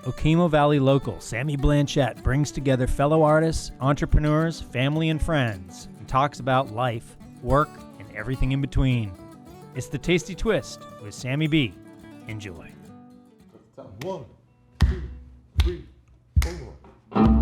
Okemo Valley local Sammy Blanchette brings together fellow artists, entrepreneurs, family, and friends and talks about life, work, and everything in between. It's The Tasty Twist with Sammy B. Enjoy. 1, 2, 3, 4.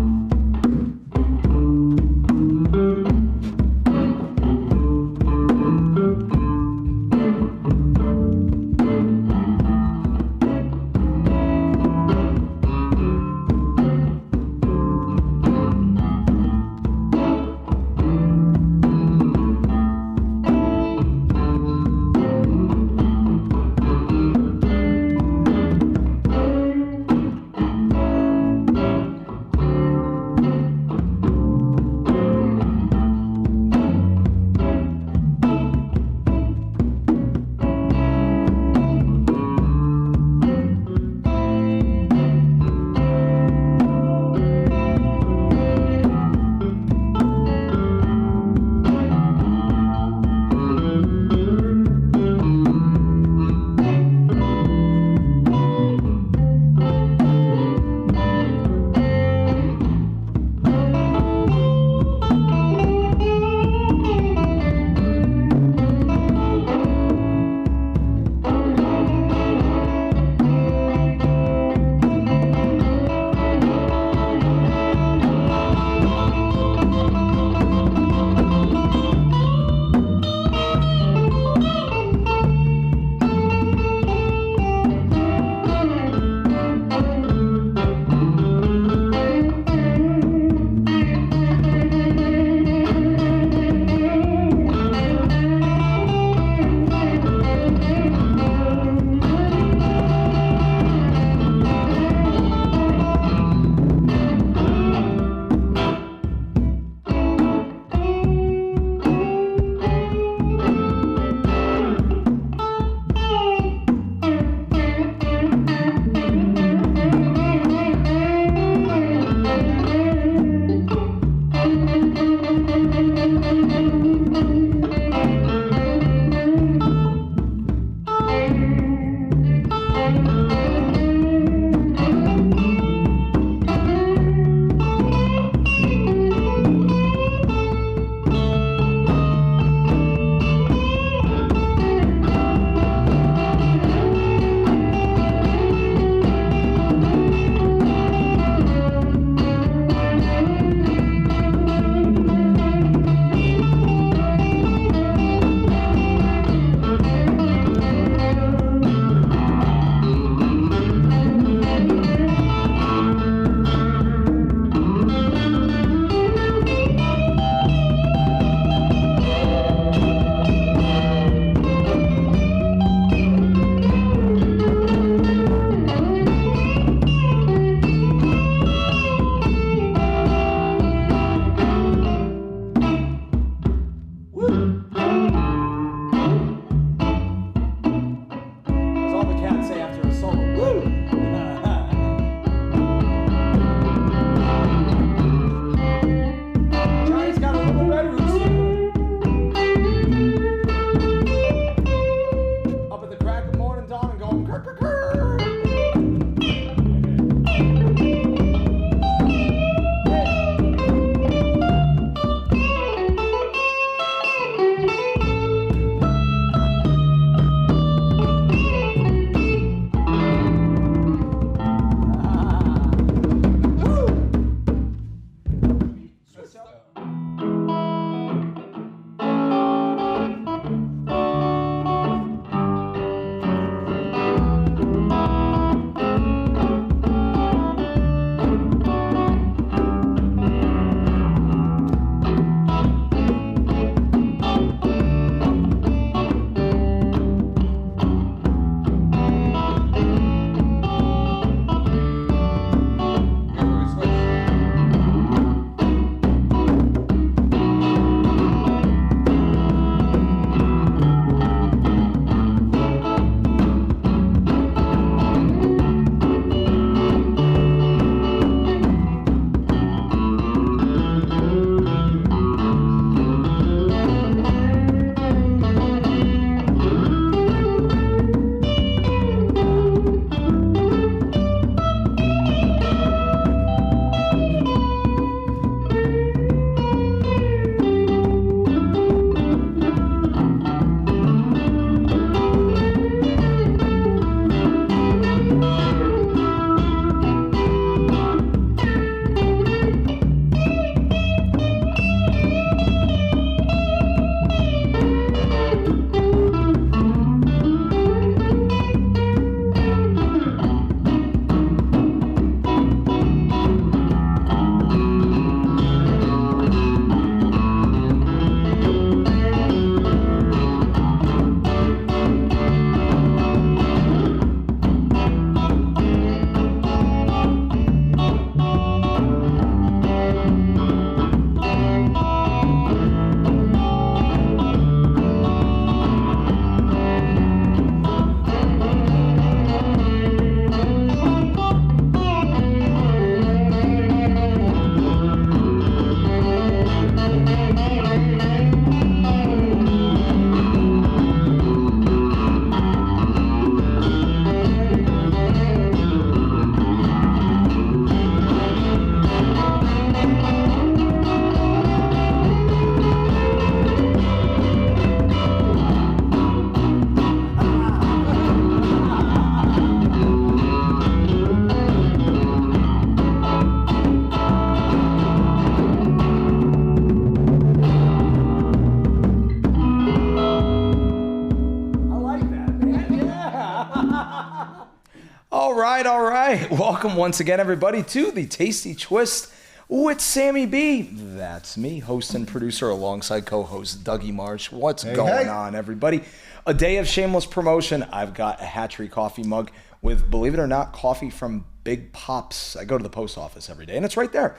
All right. Welcome once again, everybody, to the Tasty Twist with Sammy B. That's me, host and producer, alongside co-host Dougie Marsh. What's going on, everybody? A day of shameless promotion. I've got a Hatchery coffee mug with, believe it or not, coffee from Big Pops. I go to the post office every day, and it's right there.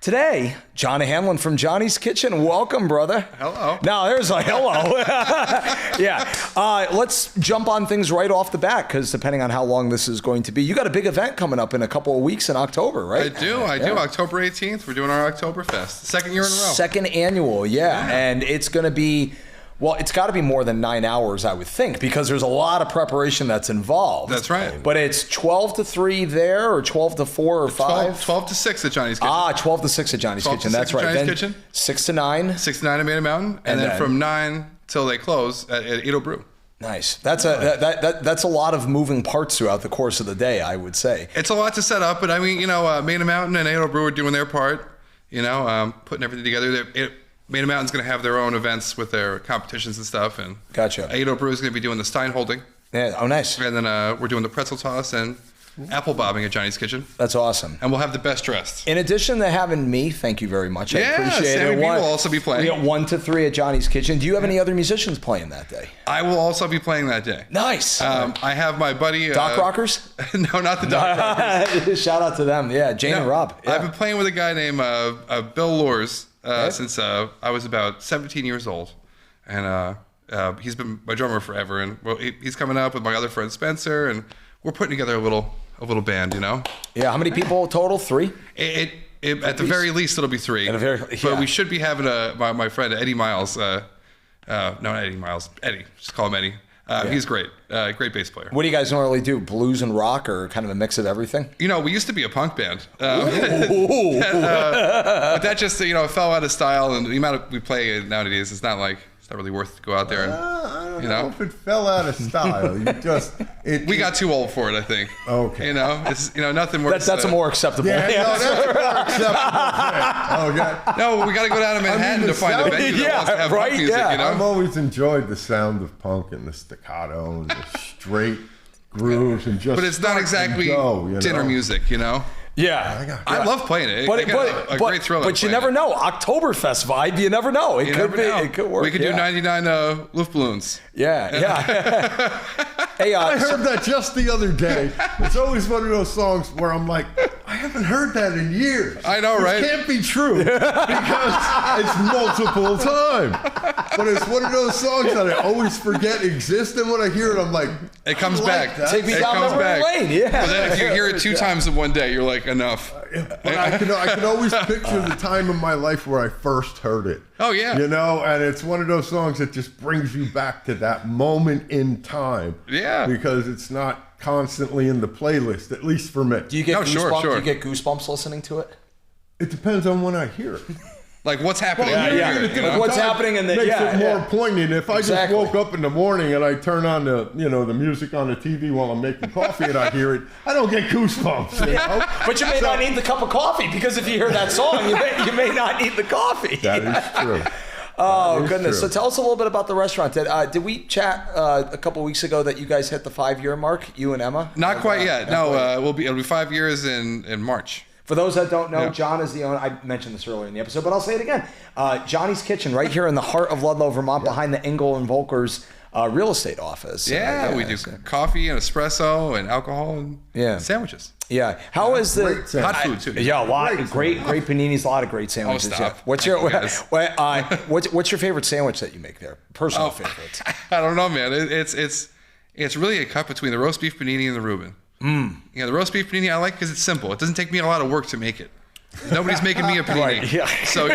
Today, John Hanlon from Johnny's Kitchen. Welcome, brother. Hello. Now, there's a hello. Let's jump on things right off the bat, because depending on how long this is going to be, you got a big event coming up in a couple of weeks in October, right? I do. October 18th, we're doing our Oktoberfest. Second year in a row. Second annual, yeah. And it's going to be... Well, it's got to be more than 9 hours, I would think, because there's a lot of preparation that's involved. That's right. But it's 12 to 3 there, or 12 to 4 or 5? 12 to 6 at Johnny's Kitchen. 12 to 6 at Johnny's Kitchen. That's right. Johnny's Kitchen. 6 to 9. 6 to 9 at Maiden Mountain. And then from 9 till they close at Edo Brew. Nice. That's a lot of moving parts throughout the course of the day, I would say. It's a lot to set up, but I mean, Maiden Mountain and Edo Brew are doing their part, putting everything together. Maiden Mountain's going to have their own events with their competitions and stuff. And Gotcha. Edo Brew is going to be doing the Stein holding. Yeah. Oh, nice. And then we're doing the pretzel toss and apple bobbing at Johnny's Kitchen. That's awesome. And we'll have the best dressed. In addition to having me, thank you very much. I appreciate Sammy it. B will also be playing. We got 1 to 3 at Johnny's Kitchen. Do you have any other musicians playing that day? I will also be playing that day. Nice. I have my buddy... Doc Rockers? No, not the Doc Rockers. Shout out to them. Yeah, Jane and Rob. Yeah. I've been playing with a guy named Bill Lors since I was about 17 years old. And he's been my drummer forever. And he's coming up with my other friend Spencer, and we're putting together a little band, Yeah, how many people total? 3? At the very least, it'll be 3. But we should be having my friend Eddie Miles. No, not Eddie Miles. Eddie. Just call him Eddie. He's great. Great bass player. What do you guys normally do? Blues and rock, or kind of a mix of everything? We used to be a punk band. But that just, fell out of style, and the amount we play nowadays, it's not really worth to go out there. I don't know if it fell out of style. We got too old for it, I think. Okay. It's nothing more. That's a more acceptable. Yeah, no, that's a more acceptable thing. Okay. No, we got to go down to Manhattan to find a venue that wants to have punk music. I've always enjoyed the sound of punk and the staccato and the straight grooves and just. But it's not exactly dinner music, Yeah. I love playing it. But a great thrill. But you never know. Oktoberfest vibe, you never know. It could work. We could do 99 Luftballons. Yeah. Hey, I heard that just the other day. It's always one of those songs where I'm like, I haven't heard that in years. I know, right? It can't be true because it's multiple time. But it's one of those songs that I always forget exist, and when I hear it, I'm like, it comes back. Take me down memory lane. Yeah. But then if you hear it 2 times in one day, you're like, enough. But I can always picture the time in my life where I first heard it. Oh, yeah. And it's one of those songs that just brings you back to that moment in time. Yeah. Because it's not constantly in the playlist, at least for me. Do you get goosebumps? Sure. Do you get goosebumps listening to it? It depends on when I hear it. Like what's happening? What's happening in the makes it more poignant. If I just woke up in the morning and I turn on the music on the TV while I'm making coffee and I hear it, I don't get goosebumps. But you may not need the cup of coffee, because if you hear that song, you may not need the coffee. That is true. Oh, goodness. So tell us a little bit about the restaurant. Did we chat a couple weeks ago that you guys hit the 5-year mark, you and Emma? Not quite yet. No, it'll be 5 years in March. For those that don't know, John is the owner. I mentioned this earlier in the episode, but I'll say it again. Johnny's Kitchen, right here in the heart of Ludlow, Vermont, behind the Engel and Volker's real estate office. Yeah, we do coffee and espresso and alcohol and sandwiches. Yeah. How is the hot food too? Yeah, a lot of great paninis, a lot of great sandwiches. Oh, stop. Yeah. What's your favorite sandwich that you make there? Personal favorite? I don't know, man. It's really a cut between the roast beef panini and the Reuben. The roast beef panini I like because it's simple. It doesn't take me a lot of work to make it. Nobody's making me a panini. Right, yeah. So, I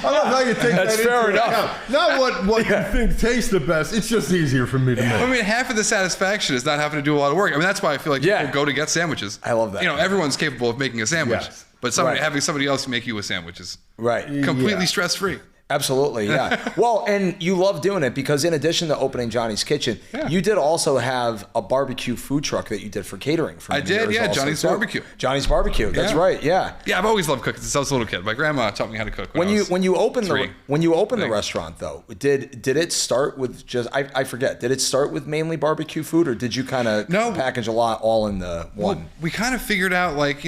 love how you take that's that fair into enough. account. Not what you think tastes the best. It's just easier for me to make. I mean, half of the satisfaction is not having to do a lot of work. I mean, that's why I feel like people go to get sandwiches. I love that. Everyone's capable of making a sandwich. Yes. But having somebody else make you a sandwich is right. completely stress-free. Absolutely, yeah. Well, and you love doing it because in addition to opening Johnny's Kitchen, you did also have a barbecue food truck that you did for catering. For I did, yeah, Johnny's Barbecue. Johnny's Barbecue, that's right, yeah. Yeah, I've always loved cooking since I was a little kid. My grandma taught me how to cook when you opened the restaurant though, did it start with just I forget, did it start with mainly barbecue food or did you kind of package a lot all in the one? Well, we kind of figured out like,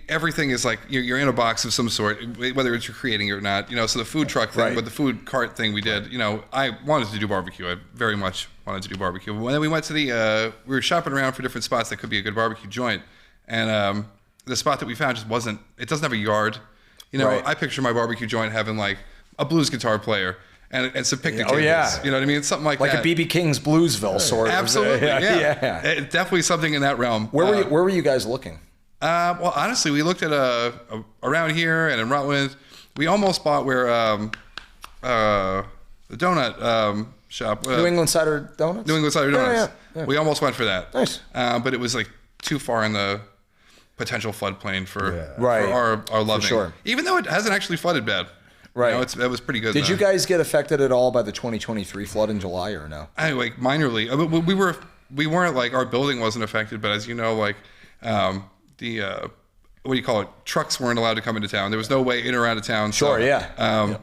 everything is like you're in a box of some sort, whether it's you're creating or not. So the food truck thing, but the food cart thing we did. I wanted to do barbecue. I very much wanted to do barbecue. But then we went to we were shopping around for different spots that could be a good barbecue joint, and the spot that we found just wasn't. It doesn't have a yard. I picture my barbecue joint having like a blues guitar player and some picnic tables. Yeah. You know what I mean? It's something like that. Like a B.B. King's Bluesville sort of. Absolutely. Yeah. Definitely something in that realm. Where were you guys looking? Well, honestly, we looked at around here and in Rutland. We almost bought where the donut shop. New England Cider Donuts? New England Cider Donuts. Yeah. We almost went for that. Nice. But it was like too far in the potential floodplain for our loving. For sure. Even though it hasn't actually flooded bad. Right. It was pretty good. Did you guys get affected at all by the 2023 flood in July or no? Like minorly. We weren't like, our building wasn't affected, but as you know, like what do you call it? Trucks weren't allowed to come into town. There was no way in or out of town. Sure,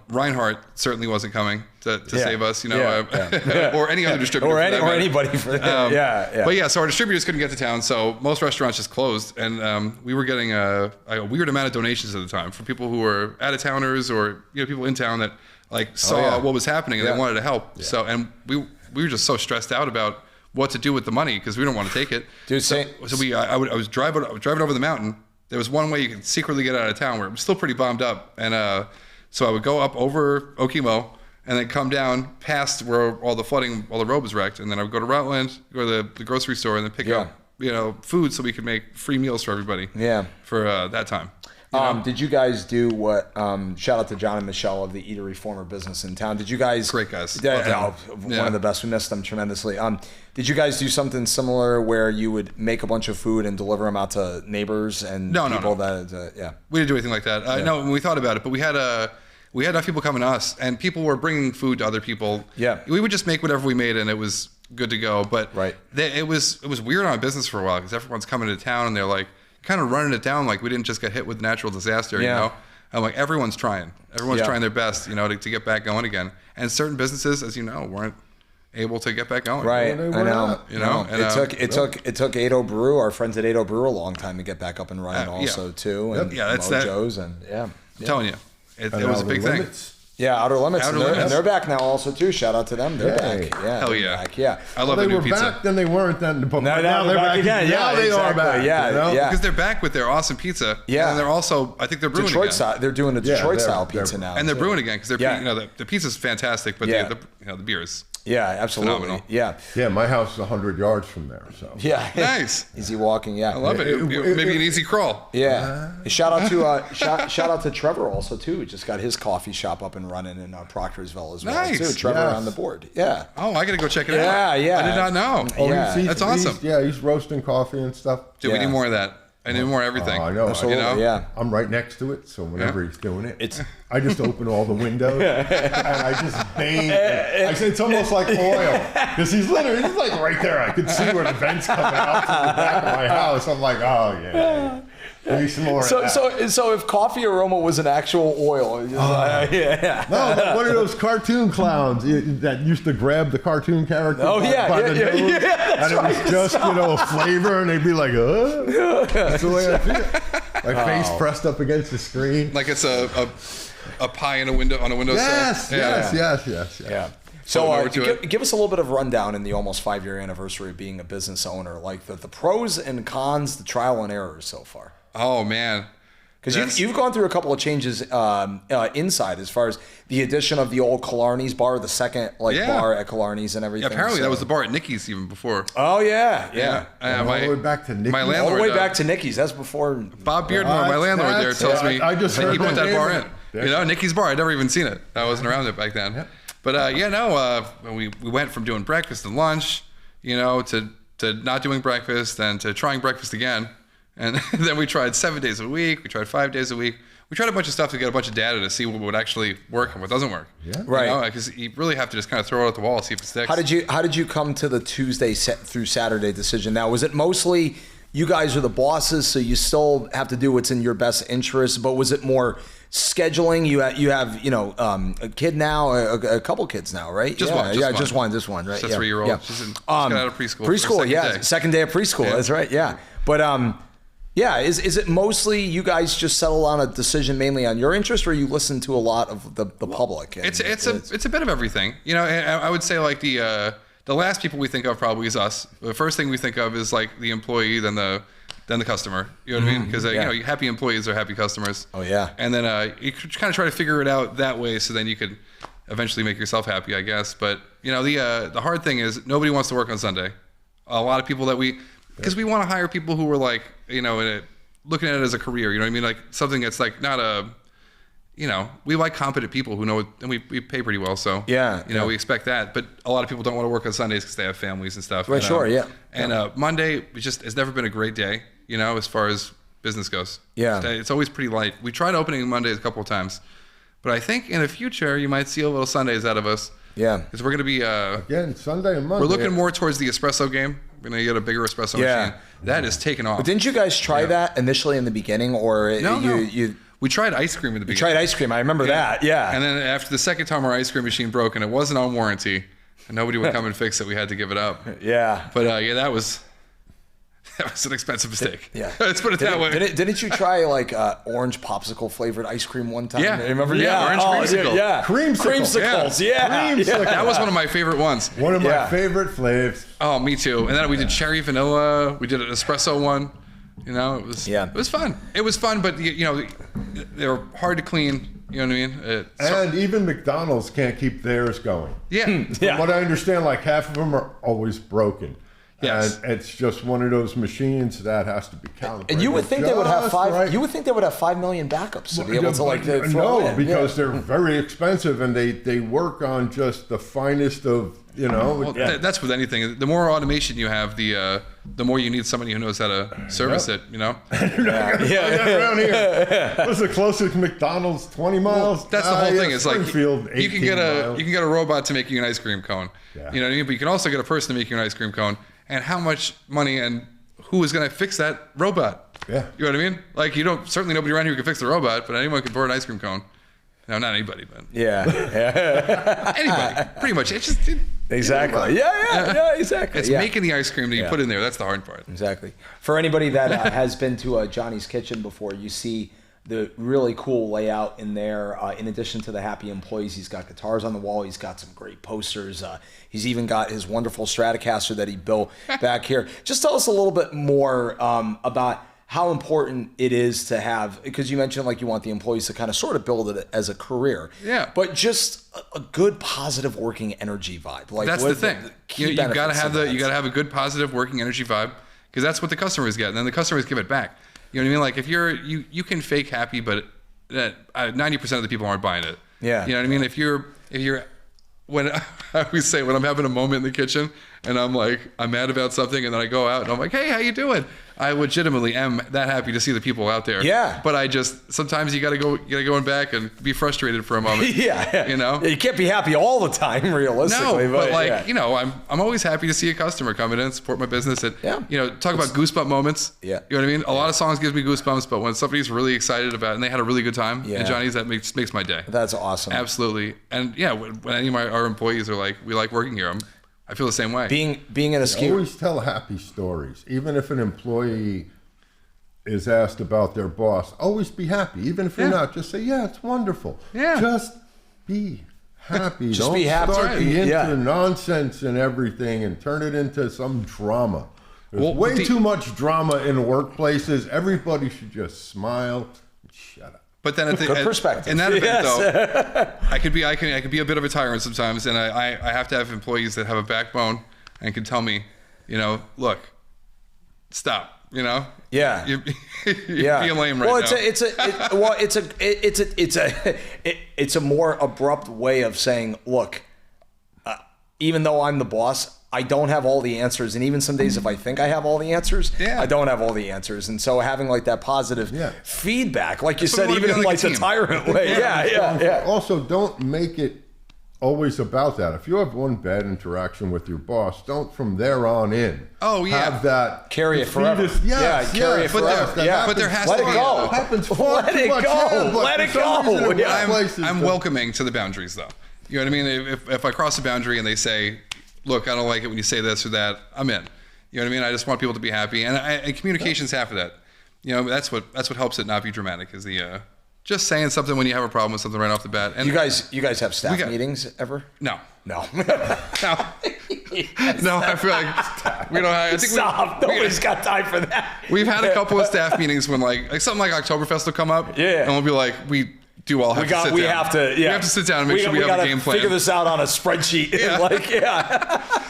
Reinhardt certainly wasn't coming to save us, or any other distributor. or anybody for that. But so our distributors couldn't get to town, so most restaurants just closed, and we were getting a weird amount of donations at the time from people who were out of towners or people in town that like saw what was happening and they wanted to help. Yeah. So and we were just so stressed out about what to do with the money because we don't want to take it. Dude, I was driving over the mountain. There was one way you could secretly get out of town where it was still pretty bombed up, and so I would go up over Okemo and then come down past where all the road was wrecked, and then I would go to Rutland, go to the grocery store, and then pick up food so we could make free meals for everybody. Yeah. For that time. Did you guys do what? Shout out to John and Michelle of the Eatery, former business in town. Did you guys? Great guys. One of the best. We missed them tremendously. Did you guys do something similar where you would make a bunch of food and deliver them out to neighbors and people? No. We didn't do anything like that. No, we thought about it, but we had enough people coming to us, and people were bringing food to other people. Yeah. We would just make whatever we made, and it was good to go. But it was weird on business for a while because everyone's coming to town, and they're like, kind of running it down like we didn't just get hit with natural disaster, I'm like, everyone's trying trying their best, to get back going again. And certain businesses, as you know, weren't able to get back going. Right. I know. And it took Ado Brew, our friends at Ado Brew, a long time to get back up and running also too. And that's Mojo's I'm telling you, it was a big thing. Yeah, Outer Limits, and they're back now also too. Shout out to them, they're back. Yeah, hell yeah, back. Yeah. I love the new pizza. They were back, then they weren't. Then now they're back again. Now they are back. Yeah, because they're back with their awesome pizza. Yeah, and they're also, I think they're brewing Detroit again. Style. They're doing a Detroit style pizza now, and they're brewing again because they're the pizza's fantastic, but the beer is. Yeah, absolutely. Phenomenal. Yeah. My house is 100 yards from there. So nice, easy walking. Yeah, I love it. Maybe an easy crawl. Yeah. Shout out to Trevor also too. He just got his coffee shop up and running in Proctorsville as well too. Trevor on the board. Yeah. Oh, I gotta go check it out. Yeah. I did not know. That's awesome. He's roasting coffee and stuff. Dude, we need more of that. I need more everything. I know. Absolutely, I'm right next to it, so whenever he's doing it, I just open all the windows and I just bathe. I say it's almost like oil because he's like right there. I can see where the vent's coming out from the back of my house. I'm like, oh yeah. Maybe some more. So if coffee aroma was an actual oil, no, but one of those cartoon clowns that used to grab the cartoon character by the nose, and it was just a flavor, and they'd be like, That's the way I feel. My face pressed up against the screen, like it's a pie in a window on a windowsill. Yes. Yeah. So give us a little bit of rundown in the almost 5-year anniversary of being a business owner, like the pros and cons, the trial and errors so far. Oh man, because you've gone through a couple of changes inside as far as the addition of the old Killarney's bar, the second bar at Killarney's and everything. Yeah, apparently that was the bar at Nicky's even before. Oh yeah. All the way back to Nicky's. My landlord, all the way back to Nicky's. That's before Bob Beardmore, my landlord there, tells me I just heard he put that bar in. Nicky's bar. I'd never even seen it. I wasn't around it back then. Yep. But we went from doing breakfast and lunch, to not doing breakfast and to trying breakfast again. And then we tried 7 days a week. We tried 5 days a week. we tried a bunch of stuff to get a bunch of data to see what would actually work and what doesn't work. Yeah. Right. Because you really have to just kind of throw it at the wall and see if it sticks. How did you come to the Tuesday through Saturday decision? Now, was it mostly you guys are the bosses, so you still have to do what's in your best interest, but was it more scheduling? You have a kid now, a couple kids now, right? Just one. Just one, right? Just a 3-year-old. Yeah. She's got out of preschool. Preschool, second day of preschool. Yeah. That's right. Yeah, but is it mostly you guys just settle on a decision mainly on your interest, or you listen to a lot of the public? It's a bit of everything. I would say like the last people we think of probably is us. The first thing we think of is like the employee, then the customer. You know what I mean? Because happy employees are happy customers. Oh yeah. And then you kind of try to figure it out that way, so then you could eventually make yourself happy, I guess. But the hard thing is nobody wants to work on Sunday. A lot of people because we want to hire people who were like looking at it as a career. You know what I mean? Like something that's like not a. We like competent people who know it, and we pay pretty well. So we expect that. But a lot of people don't want to work on Sundays because they have families and stuff. Right, sure, yeah. And Monday has never been a great day, as far as business goes. Yeah. It's always pretty light. We tried opening Mondays a couple of times, but I think in the future you might see a little Sundays out of us. Yeah. Because we're going to be again Sunday and Monday. We're looking more towards the espresso game. We're going to get a bigger espresso machine. That is taking off. But didn't you guys try that initially in the beginning, or No. We tried ice cream in the beginning. Tried ice cream. I remember that. Yeah. And then after the second time our ice cream machine broke and it wasn't on warranty, and nobody would come and fix it, we had to give it up. Yeah. But that was an expensive mistake. Yeah. Let's put it that way. Didn't you try like orange popsicle flavored ice cream one time? Yeah. Remember? Yeah. Orange creamsicle. Yeah. Creamsicles. Yeah. That was one of my favorite ones. One of my favorite flavors. Oh, me too. And then we did cherry vanilla. We did an espresso one. It was fun. It was fun, but they were hard to clean. You know what I mean? And even McDonald's can't keep theirs going. Yeah. From what I understand, like half of them are always broken. Yes. And it's just one of those machines that has to be calibrated. And you would think they would have five. Right. You would think they would have 5 million backups to be able to throw in. Because they're very expensive and they work on just the finest of that's with anything. The more automation you have, the more you need somebody who knows how to service it. Around here. What's the closest McDonald's? 20 miles. That's the whole thing. It's like you can get a robot to make you an ice cream cone. Yeah. You know what I mean? But you can also get a person to make you an ice cream cone. And how much money and who is going to fix that robot? Yeah. You know what I mean? Like certainly nobody around here can fix the robot, but anyone can pour an ice cream cone. No, not anybody, but anybody. Pretty much. It's just exactly. Yeah, exactly. It's making the ice cream that you put in there. That's the hard part. Exactly. For anybody that has been to Johnny's Kitchen before, you see the really cool layout in there. In addition to the happy employees, he's got guitars on the wall. He's got some great posters. He's even got his wonderful Stratocaster that he built back here. Just tell us a little bit more about how important it is to have, because you mentioned like you want the employees to kind of sort of build it as a career. Yeah. But just a good positive working energy vibe. Like that's the thing. You got to have you got to have a good positive working energy vibe, because that's what the customers get, and then the customers give it back. You know what I mean? Like if you can fake happy, but 90% of the people aren't buying it. Yeah. You know what I mean? If you're when I always say when I'm having a moment in the kitchen and I'm mad about something, and then I go out and I'm like, hey, how you doing? I legitimately am that happy to see the people out there. Yeah. But I just sometimes you gotta go in back and be frustrated for a moment. Yeah. You know? You can't be happy all the time, realistically. No, but I'm always happy to see a customer come in and support my business. And talk about goosebump moments. Yeah. You know what I mean? A lot of songs gives me goosebumps, but when somebody's really excited about it and they had a really good time in Johnny's, that makes my day. That's awesome. Absolutely. And when any of our employees are like, we like working here, I feel the same way. Being in a ski. Always tell happy stories. Even if an employee is asked about their boss, always be happy. Even if you're not, just say, yeah, it's wonderful. Yeah. Just be happy. Just Don't be happy. start the nonsense and everything and turn it into some drama. There's way too much drama in workplaces. Everybody should just smile and shut up. But then good perspective. In that event, though, I could be a bit of a tyrant sometimes, and I have to have employees that have a backbone and can tell me, look, stop. You're being lame right now. It's a more abrupt way of saying, look, even though I'm the boss, I don't have all the answers. And even some days if I think I have all the answers, I don't have all the answers. And so having like that positive feedback, like you said, even in like the tyrant way. Yeah. Also, don't make it always about that. If you have one bad interaction with your boss, don't from there on in. Have that carry it forever. Carry it forever. But there has to be. Let it go. It happens far Let too it much. go. Let it go. I'm welcoming to the boundaries, though. You know what I mean? If I cross a boundary and they say, "Look, I don't like it when you say this or that," I'm in. You know what I mean? I just want people to be happy, and communication's half of that. You know, that's what helps it not be dramatic. Is the just saying something when you have a problem with something right off the bat. And you guys have staff meetings ever? No. No. No, I feel like we don't have. I think nobody's got time for that. We've had a couple of staff meetings when like something like Oktoberfest will come up. Yeah. And we'll be like, we do all have to sit down. We have to sit down and make sure we have a game plan. Figure this out on a spreadsheet.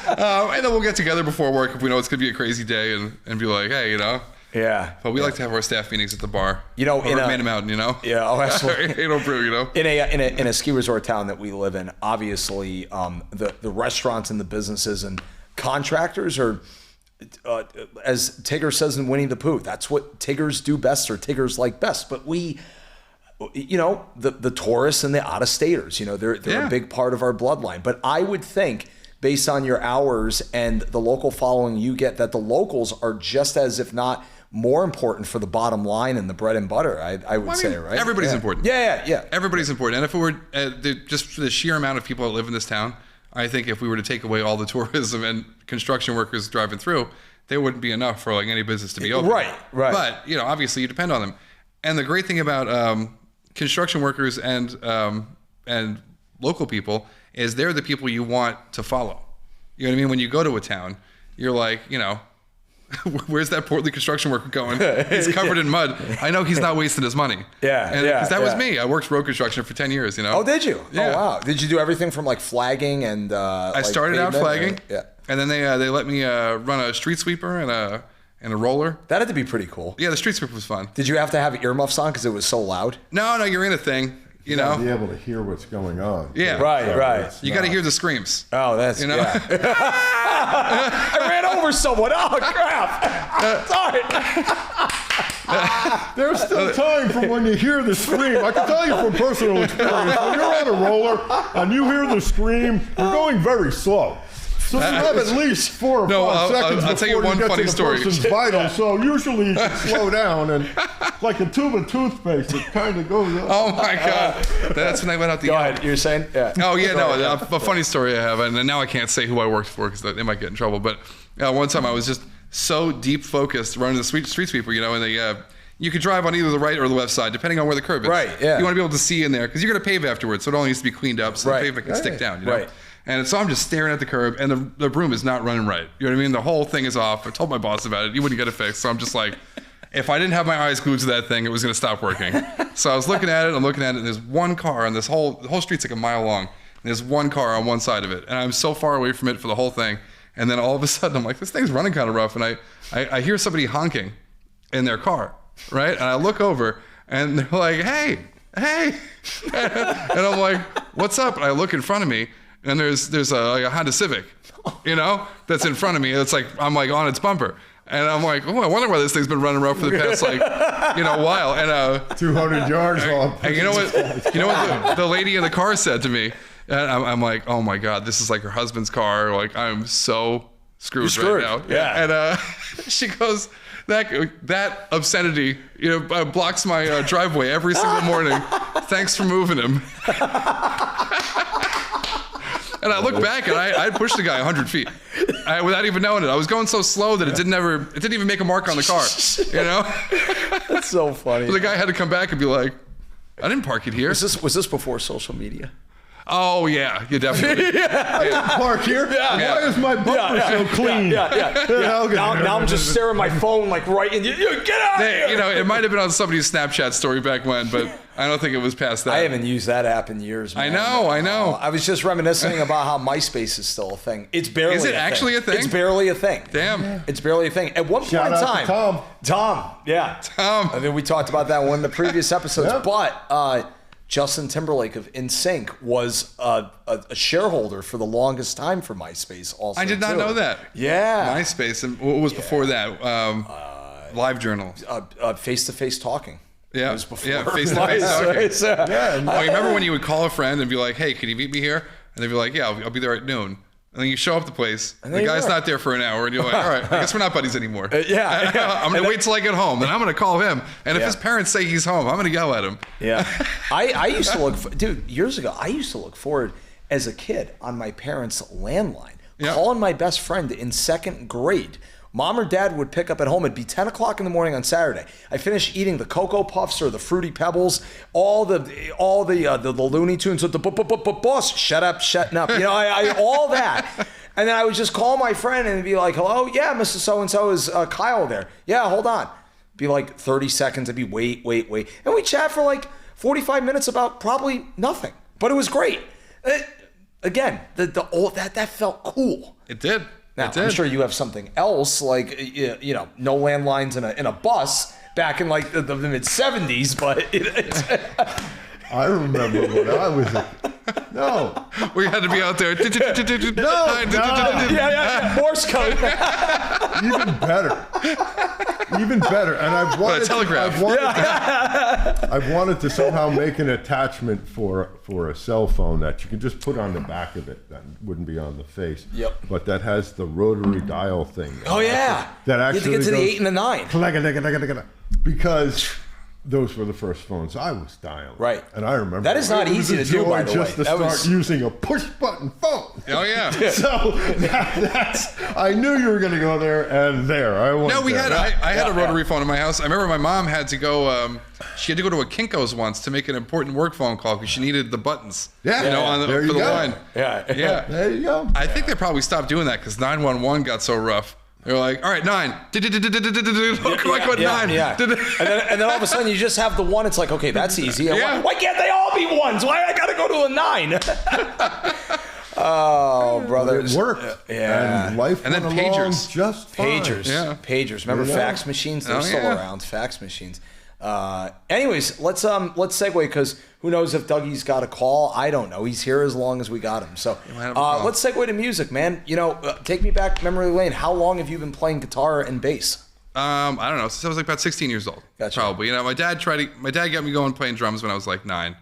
And then we'll get together before work if we know it's going to be a crazy day and be like, hey, you know. Yeah. But we like to have our staff meetings at the bar. You know, in Man Mountain, you know? Yeah, oh, absolutely. Brew, you know? In a ski resort town that we live in, obviously the restaurants and the businesses and contractors are, as Tigger says in Winnie the Pooh, that's what Tiggers do best or Tiggers like best. But we, you know, the tourists and the out-of-staters, you know, they're a big part of our bloodline. But I would think, based on your hours and the local following you get, that the locals are just as, if not more important for the bottom line and the bread and butter, I would say, right? Everybody's important. Yeah. Everybody's important. And if it were just for the sheer amount of people that live in this town, I think if we were to take away all the tourism and construction workers driving through, there wouldn't be enough for like any business to be open. Right. But, you know, obviously you depend on them. And the great thing about construction workers and local people is they're the people you want to follow. You know what I mean? When you go to a town, you're like, you know, where's that portly construction worker going? He's covered in mud. I know he's not wasting his money. Because that was me. I worked road construction for 10 years, you know? Oh, did you? Yeah. Oh, wow. Did you do everything from like flagging and I started out flagging. Yeah. And then they let me run a street sweeper and a roller. That had to be pretty cool. Yeah, the street sweeper was fun. Did you have to have earmuffs on because it was so loud? No, you're in a thing. You know, be able to hear what's going on. Yeah, right. You got to hear the screams. Oh, that's I ran over someone. Oh crap! Sorry. There's still time for when you hear the scream. I can tell you from personal experience, when you're on a roller and you hear the scream, you're going very slow. So you have at least 4 or 5 seconds I'll tell you one funny story. Person's vital. So usually you can slow down, and like a tube of toothpaste, it kind of goes up. Oh my God, that's when I went out the. Go ahead. You're saying? Yeah. Oh yeah, no. A funny story I have, and now I can't say who I worked for because they might get in trouble. But one time I was just so deep focused running the street sweeper, you know, and you could drive on either the right or the left side, depending on where the curb is. Right. Yeah. You want to be able to see in there because you're going to pave afterwards, so it all needs to be cleaned up so the pavement can stick down. You know? Right. And so I'm just staring at the curb, and the broom is not running right. You know what I mean? The whole thing is off. I told my boss about it. He wouldn't get it fixed. So I'm just like, if I didn't have my eyes glued to that thing, it was going to stop working. So I was looking at it, and there's one car on the whole street's like a mile long. And there's one car on one side of it. And I'm so far away from it for the whole thing. And then all of a sudden, I'm like, this thing's running kind of rough. And I hear somebody honking in their car, right? And I look over, and they're like, hey. And I'm like, what's up? And I look in front of me. And there's a Honda Civic, you know, that's in front of me. It's like, I'm like on its bumper. And I'm like, oh, I wonder why this thing's been running rough for the past, like, you know, while. And 200 yards. And you know what the lady in the car said to me? And I'm like, oh my God, this is like her husband's car. Like, I'm so screwed right now. Yeah. And she goes, that obscenity, you know, blocks my driveway every single morning. Thanks for moving him. And I look back, and I pushed the guy 100 feet without even knowing it. I was going so slow that it didn't even make a mark on the car. You know, that's so funny. So the guy had to come back and be like, "I didn't park it here." Was this before social media? Oh yeah, you definitely. Park here. Why is my bumper so clean? Now I'm just staring at my phone like right in. Get out! You know, it might have been on somebody's Snapchat story back when, but I don't think it was past that. I haven't used that app in years, man. I know. I was just reminiscing about how MySpace is still a thing. It's barely. Is it actually a thing? It's barely a thing. Damn. It's barely a thing. At one point in time, Tom. Yeah. Tom. I mean, we taled about that in one of the previous episodes, but Justin Timberlake of NSYNC was a shareholder for the longest time for MySpace. Also, I did not know that. Yeah, MySpace, and what was before that? LiveJournal. Face-to-face talking. Yeah, It was before face-to-face talking. Yeah. Oh, you remember when you would call a friend and be like, "Hey, can you meet me here?" And they'd be like, "Yeah, I'll be there at noon." And then you show up the place, and the guy's not there for an hour, and you're like, "All right, I guess we're not buddies anymore." I'm gonna wait till I get home, then I'm gonna call him, and if his parents say he's home, I'm gonna yell at him. Yeah, I used to dude, years ago, I used to look forward as a kid on my parents' landline, calling my best friend in second grade. Mom or dad would pick up at home. It'd be 10 o'clock in the morning on Saturday. I finished eating the Cocoa Puffs or the Fruity Pebbles, all the Looney Tunes with the boss, shut up, shutting up. I all that. And then I would just call my friend and be like, hello, yeah, Mr. So-and-so, is Kyle there? Yeah, hold on. Be like 30 seconds. I'd be wait. And we chat for like 45 minutes about probably nothing. But it was great. Again, that felt cool. It did. Now, I'm sure you have something else, like, no landlines in a bus back in like the mid-'70s, but I remember when I was no. We had to be out there. Yeah. Morse code. Even better. And I've wanted to somehow make an attachment for a cell phone that you can just put on the back of it. That wouldn't be on the face. Yep. But that has the rotary dial thing. Oh yeah. That actually you have to get to the 8 and the 9. Because those were the first phones I was dialing. Right. And I remember that is not easy to do, by the way. Just to start using a push button phone. Oh yeah. So that's I knew you were going to go there, and I went. No, I had a rotary phone in my house. I remember my mom had to go. She had to go to a Kinko's once to make an important work phone call because she needed the buttons. Yeah. For the line. Yeah. There you go. I think they probably stopped doing that because 911 got so rough. They're like, all right, 9. What 9? Yeah. And then all of a sudden you just have the 1. It's like, okay, that's easy. Why can't they all be 1s? Why I gotta go to a 9? Oh, brother. It worked. Yeah. And life and then went along pagers. just fine. Pagers. Yeah. Pagers. Remember fax machines? They're still around. Fax machines. Anyways, let's segue because who knows if Dougie's got a call? I don't know. He's here as long as we got him. So let's segue to music, man. Take me back memory lane. How long have you been playing guitar and bass? I don't know. Since I was like about 16 years old. Gotcha. Probably. My dad got me going playing drums when I was like 9,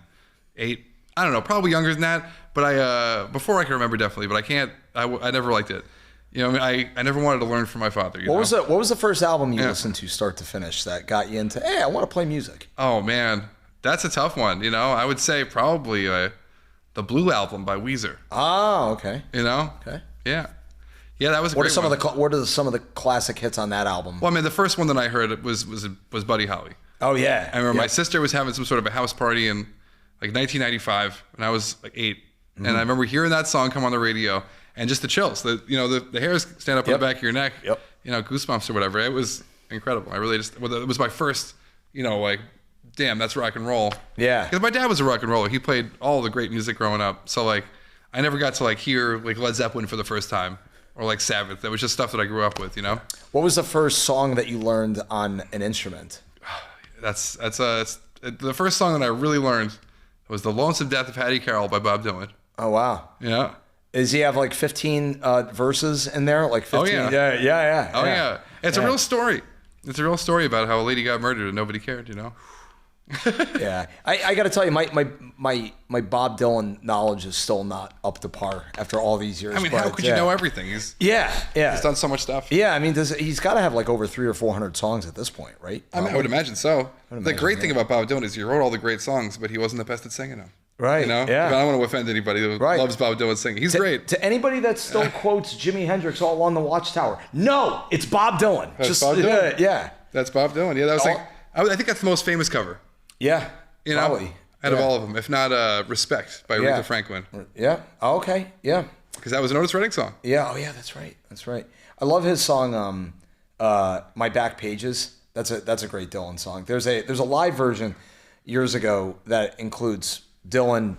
8. I don't know. Probably younger than that. But before I can remember definitely. But I never liked it. I never wanted to learn from my father. What was the first album you listened to start to finish that got you into, hey, I want to play music? Oh, man. That's a tough one. I would say probably the Blue Album by Weezer. Oh, okay. Okay. Yeah. Yeah, that was a what great one. What are some of the classic hits on that album? Well, I mean, the first one that I heard was Buddy Holly. Oh, yeah. I remember my sister was having some sort of a house party in like 1995, and I was like 8. Mm-hmm. And I remember hearing that song come on the radio. And just the chills, the hairs stand up on the back of your neck, goosebumps or whatever. It was incredible. I really it was my first, like, damn, that's rock and roll. Yeah. Because my dad was a rock and roller. He played all the great music growing up. So like, I never got to like hear like Led Zeppelin for the first time or like Sabbath. That was just stuff that I grew up with, What was the first song that you learned on an instrument? It's the first song that I really learned was "The Lonesome Death of Hattie Carroll" by Bob Dylan. Oh wow. Yeah. Does he have like 15 verses in there? Like 15? Oh, yeah. Yeah. Oh, yeah. It's a real story. It's a real story about how a lady got murdered and nobody cared, Yeah. I got to tell you, my Bob Dylan knowledge is still not up to par after all these years. I mean, how could you know everything? He's done so much stuff. Yeah, I mean, he's got to have like over 300 or 400 songs at this point, right? I would imagine so. The great thing about Bob Dylan is he wrote all the great songs, but he wasn't the best at singing them. Right. Yeah. I don't want to offend anybody who loves Bob Dylan singing. He's great. To anybody that still quotes Jimi Hendrix all on the Watchtower, no, it's Bob Dylan. That's Bob Dylan. Yeah. That's Bob Dylan. Yeah, that was I think that's the most famous cover. Yeah. Probably. Out of all of them, if not "Respect" by Aretha Franklin. Yeah. Oh, okay. Yeah. Because that was an Otis Redding song. Yeah. Oh, yeah. That's right. I love his song, "My Back Pages." That's a great Dylan song. There's a live version years ago that includes Dylan,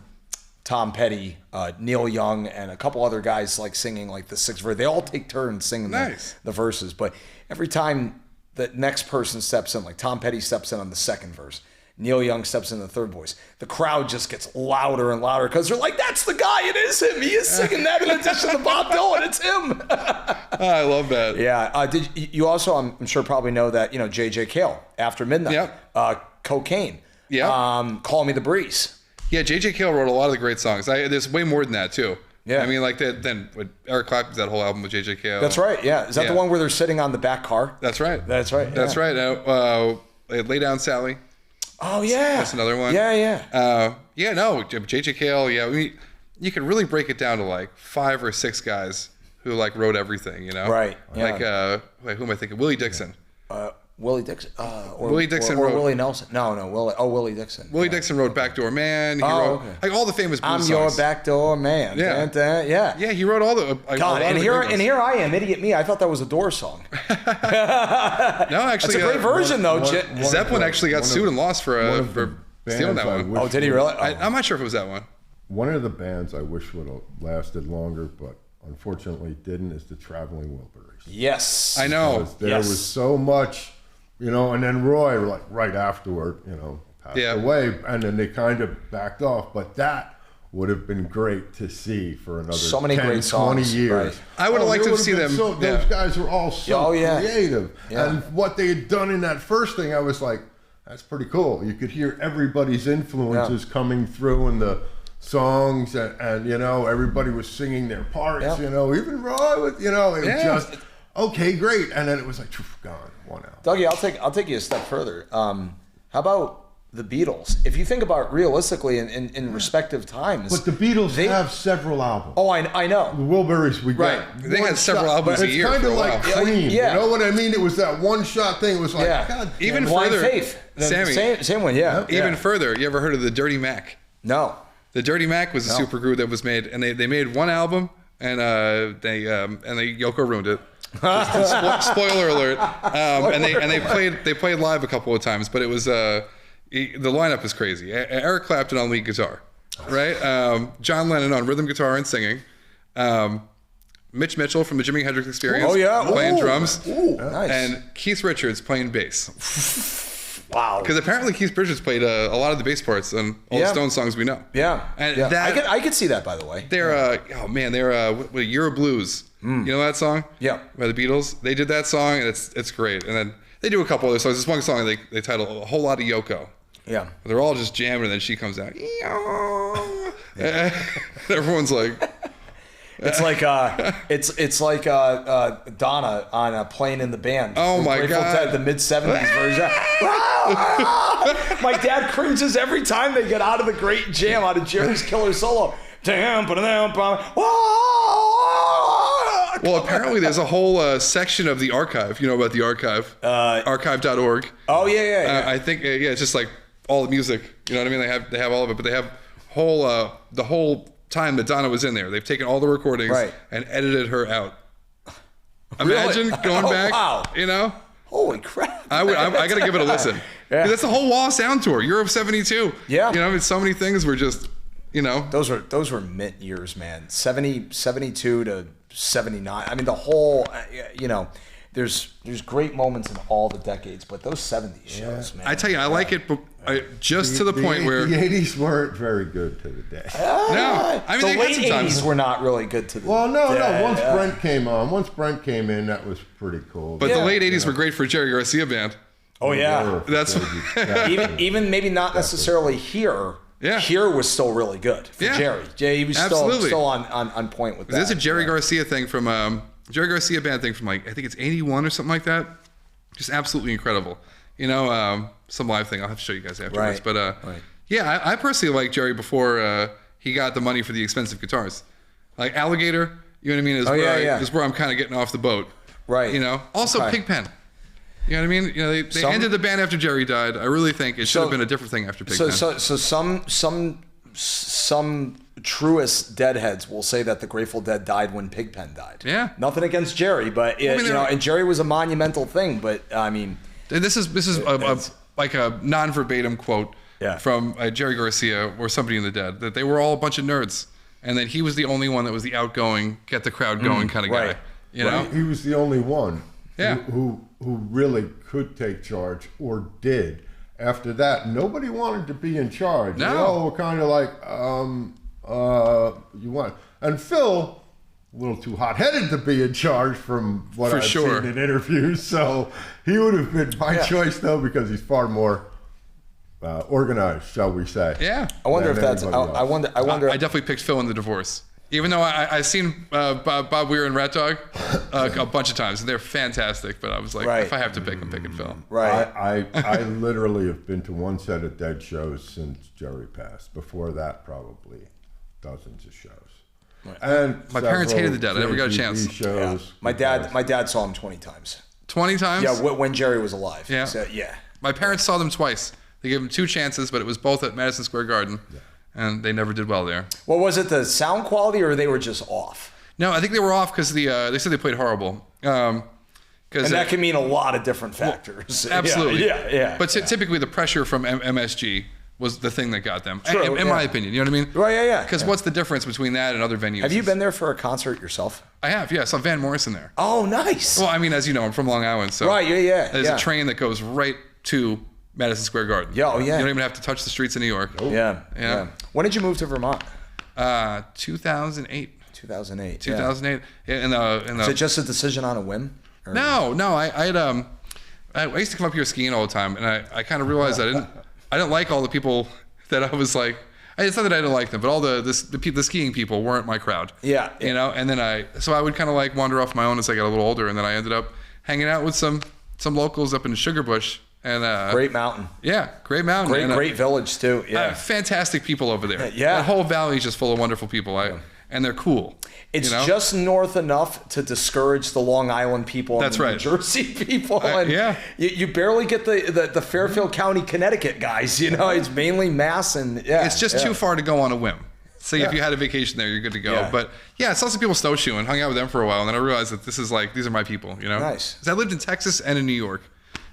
Tom Petty, Neil Young, and a couple other guys like singing like the 6th verse. They all take turns singing the verses, but every time the next person steps in, like Tom Petty steps in on the 2nd verse, Neil Young steps in the third voice. The crowd just gets louder and louder because they're like, that's the guy. It is him. He is singing that in addition to Bob Dylan. It's him. I love that. Yeah. Did you also, I'm sure, probably know that, J.J. Cale, After Midnight. Yep. Cocaine. Yeah. Call Me the Breeze. Yeah, J.J. Cale wrote a lot of the great songs. There's way more than that, too. Yeah. I mean, like, then with Eric Clapton's that whole album with J.J. Cale. That's right, yeah. Is that the one where they're sitting on the back car? That's right. That's right. That's right. Lay Down, Sally. Oh, yeah. That's another one. Yeah. J.J. Cale, you could really break it down to, like, 5 or 6 guys who, like, wrote everything, Right. Yeah. Like, who am I thinking? Willie Dixon. Willie Dixon. Willie Dixon or wrote... Willie Nelson. No, Willie. Oh, Willie Dixon. Willie Dixon wrote Backdoor Man. He wrote like all the famous blues songs. I'm your backdoor man. Yeah. Yeah, he wrote all the... God, and here I am, idiot me. I thought that was a Doors song. No, actually... It's a great version, though. Zeppelin actually got sued and lost for stealing that one. Oh, did he really? I'm not sure if it was that one. One of the bands I wish would have lasted longer, but unfortunately didn't, is the Traveling Wilburys. Yes. I know. There was so much... and then Roy, like right afterward, passed away, and then they kind of backed off. But that would have been great to see for another so many 10, great songs, 20 years. right. I would have liked to see them. Those guys were all so creative. Yeah. And what they had done in that first thing, I was like, that's pretty cool. You could hear everybody's influences coming through in the songs, and everybody was singing their parts, even Roy, was just... Okay, great. And then it was like, gone, one out. Dougie, I'll take you a step further. How about the Beatles? If you think about it realistically in respective times. But the Beatles have several albums. Oh, I know. The Wilburys, we got They had several albums a year. It's kind of like Cream. Yeah. You know what I mean? It was that one-shot thing. It was like, God. Even Blind further, Faith. Sammy. Same one, yeah. Even further, you ever heard of the Dirty Mac? No. The Dirty Mac was a supergroup that was made, and they made one album, and Yoko ruined it. Spoiler alert. And they played live a couple of times, but it was the lineup is crazy. Eric Clapton on lead guitar, right? John Lennon on rhythm guitar and singing. Mitch Mitchell from the Jimi Hendrix Experience playing drums. Nice. And Keith Richards playing bass. Wow. Because apparently Keith Richards played a lot of the bass parts on all the Stone songs we know. Yeah. And I could see that, by the way. They're Year of Blues. You know that song? Yeah. By the Beatles. They did that song, and it's great. And then they do a couple other songs. This one song they title A Whole Lot of Yoko. Yeah. They're all just jamming, and then she comes out. And everyone's like... It's like Donna on Playing in the Band. Oh my Grateful God. Dead, the mid-70s version. My dad cringes every time they get out of the great jam, out of Jerry's killer solo. Well, apparently there's a whole section of the archive. You know about the archive? Archive.org. Oh, yeah. I think, it's just like all the music. You know what I mean? They have all of it, but they have the whole time that Donna was in there. They've taken all the recordings and edited her out. Imagine going back, Holy crap. I got to give it a listen. That's a whole Wall of Sound tour. Europe 72. Yeah. So many things were just, Those were mint years, man. 72 to 79. I mean, the whole, there's great moments in all the decades, but those 70s shows, man. I tell you, I like it, but to the point where the 80s weren't very good to the day. No, I mean the late 80s were not really good to the day. Well, no. Once Brent came in, that was pretty cool. But the late 80s were great for Jerry Garcia Band. Oh yeah, that's even maybe not necessarily here. Yeah. Here was still really good for Jerry. He was still on point with that. There's a Jerry Garcia thing from Jerry Garcia Band thing from I think it's 81 or something like that. Just absolutely incredible. Some live thing. I'll have to show you guys afterwards. Right. But I personally liked Jerry before he got the money for the expensive guitars. Like Alligator, you know what I mean? Is where I'm kind of getting off the boat. Right. Also Pigpen. You know what I mean? They ended the band after Jerry died. I really think it should have been a different thing after Pigpen. So some truest deadheads will say that the Grateful Dead died when Pigpen died. Yeah. Nothing against Jerry, but and Jerry was a monumental thing. But I mean, and this is like a non-verbatim quote from Jerry Garcia or somebody in the Dead, that they were all a bunch of nerds, and that he was the only one that was the outgoing, get the crowd going kind of guy. He was the only one who really could take charge or did. after that, nobody wanted to be in charge. No. They all were kind of like, you want. And Phil, a little too hot-headed to be in charge from what I've seen in interviews. So he would have been my choice, though, because he's far more organized, shall we say. Yeah. I wonder if that's. I wonder. I definitely picked Phil in the divorce. Even though I've seen Bob Weir and Rat Dog a bunch of times, and they're fantastic. But I was like, if I have to pick, I'm picking Phil. Right. I literally have been to one set of Dead shows since Jerry passed. Before that, probably dozens of shows. Right. And my parents hated the Dead. I never got a chance. Shows My dad saw him 20 times. 20 times? Yeah, when Jerry was alive. Yeah. So, yeah. My parents saw them twice. They gave them 2 chances, but it was both at Madison Square Garden. Yeah. And they never did well there. Well, was it the sound quality or they were just off? No, I think they were off because they said they played horrible. And that can mean a lot of different factors. Well, absolutely. Yeah. But typically the pressure from MSG was the thing that got them, True, in my opinion. You know what I mean? Right, yeah. Because what's the difference between that and other venues? Have you been there for a concert yourself? I have, yeah. I saw Van Morrison there. Oh, nice. Well, I mean, as you know, I'm from Long Island. So right, yeah. There's a train that goes right to Madison Square Garden. Yeah, oh, yeah. You don't even have to touch the streets of New York. Nope. Yeah. When did you move to Vermont? 2008. 2008. 2008. Yeah. Is it just a decision on a whim? Or? No. I used to come up here skiing all the time, and I kind of realized I didn't like all the people that I was like. It's not that I didn't like them, but all the skiing people weren't my crowd. Yeah. You know, and then I would kind of like wander off my own as I got a little older, and then I ended up hanging out with some locals up in Sugarbush. And great mountain. Yeah, great mountain. Great village too. Yeah. Fantastic people over there. Yeah. That whole valley is just full of wonderful people. And they're cool. It's just north enough to discourage the Long Island people and the New Jersey people. And you barely get the Fairfield County, Connecticut guys. You know, it's mainly Mass and It's just too far to go on a whim. So if you had a vacation there, you're good to go. Yeah. But I saw some people snowshoeing, hung out with them for a while, and then I realized that these are my people. You know, nice. 'Cause I lived in Texas and in New York,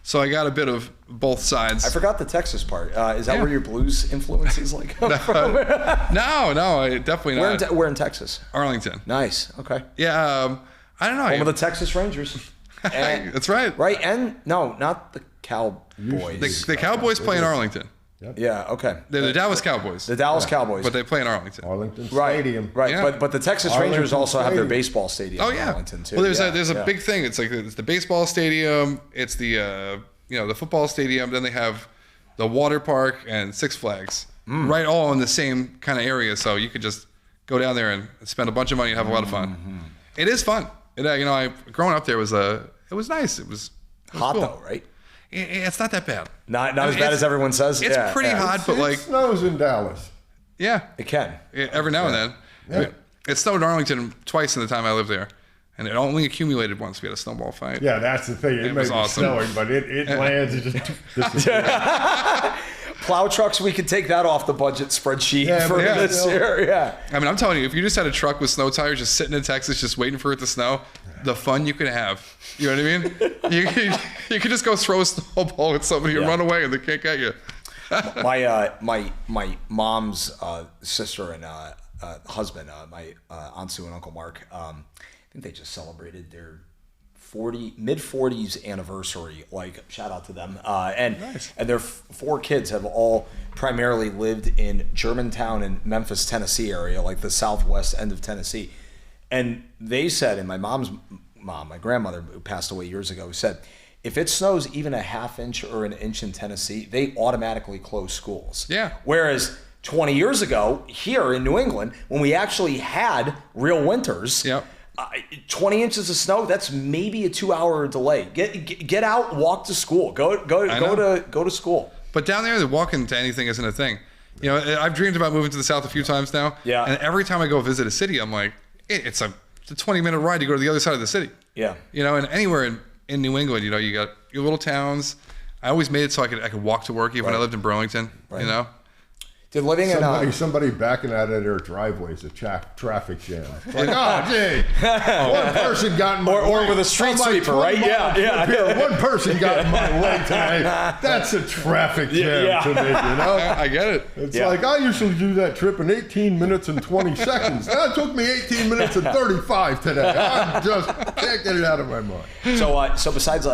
so I got a bit of both sides. I forgot the Texas part. Is that where your blues influences come from? No, I definitely not. Where in Texas? Arlington. Nice. Okay. Yeah. I don't know. Home of the Texas Rangers. And, that's right. Right, and no, not the Cowboys. The Cowboys play in Arlington. Yep. Yeah. Okay. They're the Dallas Cowboys. The Dallas Cowboys. But they play in Arlington. Arlington Right. Stadium. Right. Yeah. But the Texas Arlington Rangers also have their Stadium. baseball stadium in Arlington too. Well, there's a big thing. It's like it's the baseball stadium. It's the the football stadium. Then they have the water park and Six Flags. Right, all in the same kind of area. So you could just go down there and spend a bunch of money and have a lot of fun. It is fun. Growing up there was it was nice. It was hot cool. though, right? It's not that bad. Not as bad as everyone says. It's pretty hot, but It snows in Dallas. yeah, It can. every now and then. Yeah. It snowed in Arlington twice in the time I lived there, and it only accumulated once. We had a snowball fight. Yeah, that's the thing. It may was be awesome. snowing, but it lands. It just disappears. Plow trucks, we could take that off the budget spreadsheet for this year. Yeah. I mean, I'm telling you, if you just had a truck with snow tires just sitting in Texas, just waiting for it to snow, the fun you could have. You know what I mean? You could just go throw a snowball at somebody and run away, and they can't get you. My mom's sister and husband, my Aunt Sue and Uncle Mark, I think they just celebrated their mid-40s anniversary. Like, shout out to them. And their 4 kids have all primarily lived in Germantown and Memphis, Tennessee area, like the southwest end of Tennessee. And they said, and my mom's mom, my grandmother, who passed away years ago, said, if it snows even a half inch or an inch in Tennessee, they automatically close schools. Yeah. Whereas 20 years ago, here in New England, when we actually had real winters, 20 inches of snow, that's maybe a 2-hour delay. Get out, walk to school. Go to school. But down there, walking to anything isn't a thing. You know, I've dreamed about moving to the South a few times now. Yeah. And every time I go visit a city, I'm like, it's a 20-minute ride to go to the other side of the city. Yeah. You know, and anywhere in New England, you know, you got your little towns. I always made it so I could walk to work even when I lived in Burlington. Right. You know. Did living somebody backing out of their driveway is a traffic jam. It's like, oh, gee, one person got in my way. Or with a street sweeper, right? Yeah. One person got in my way today. That's a traffic jam to me, you know? I get it. It's like, I usually do that trip in 18 minutes and 20 seconds. That took me 18 minutes and 35 today. I just can't get it out of my mind. So besides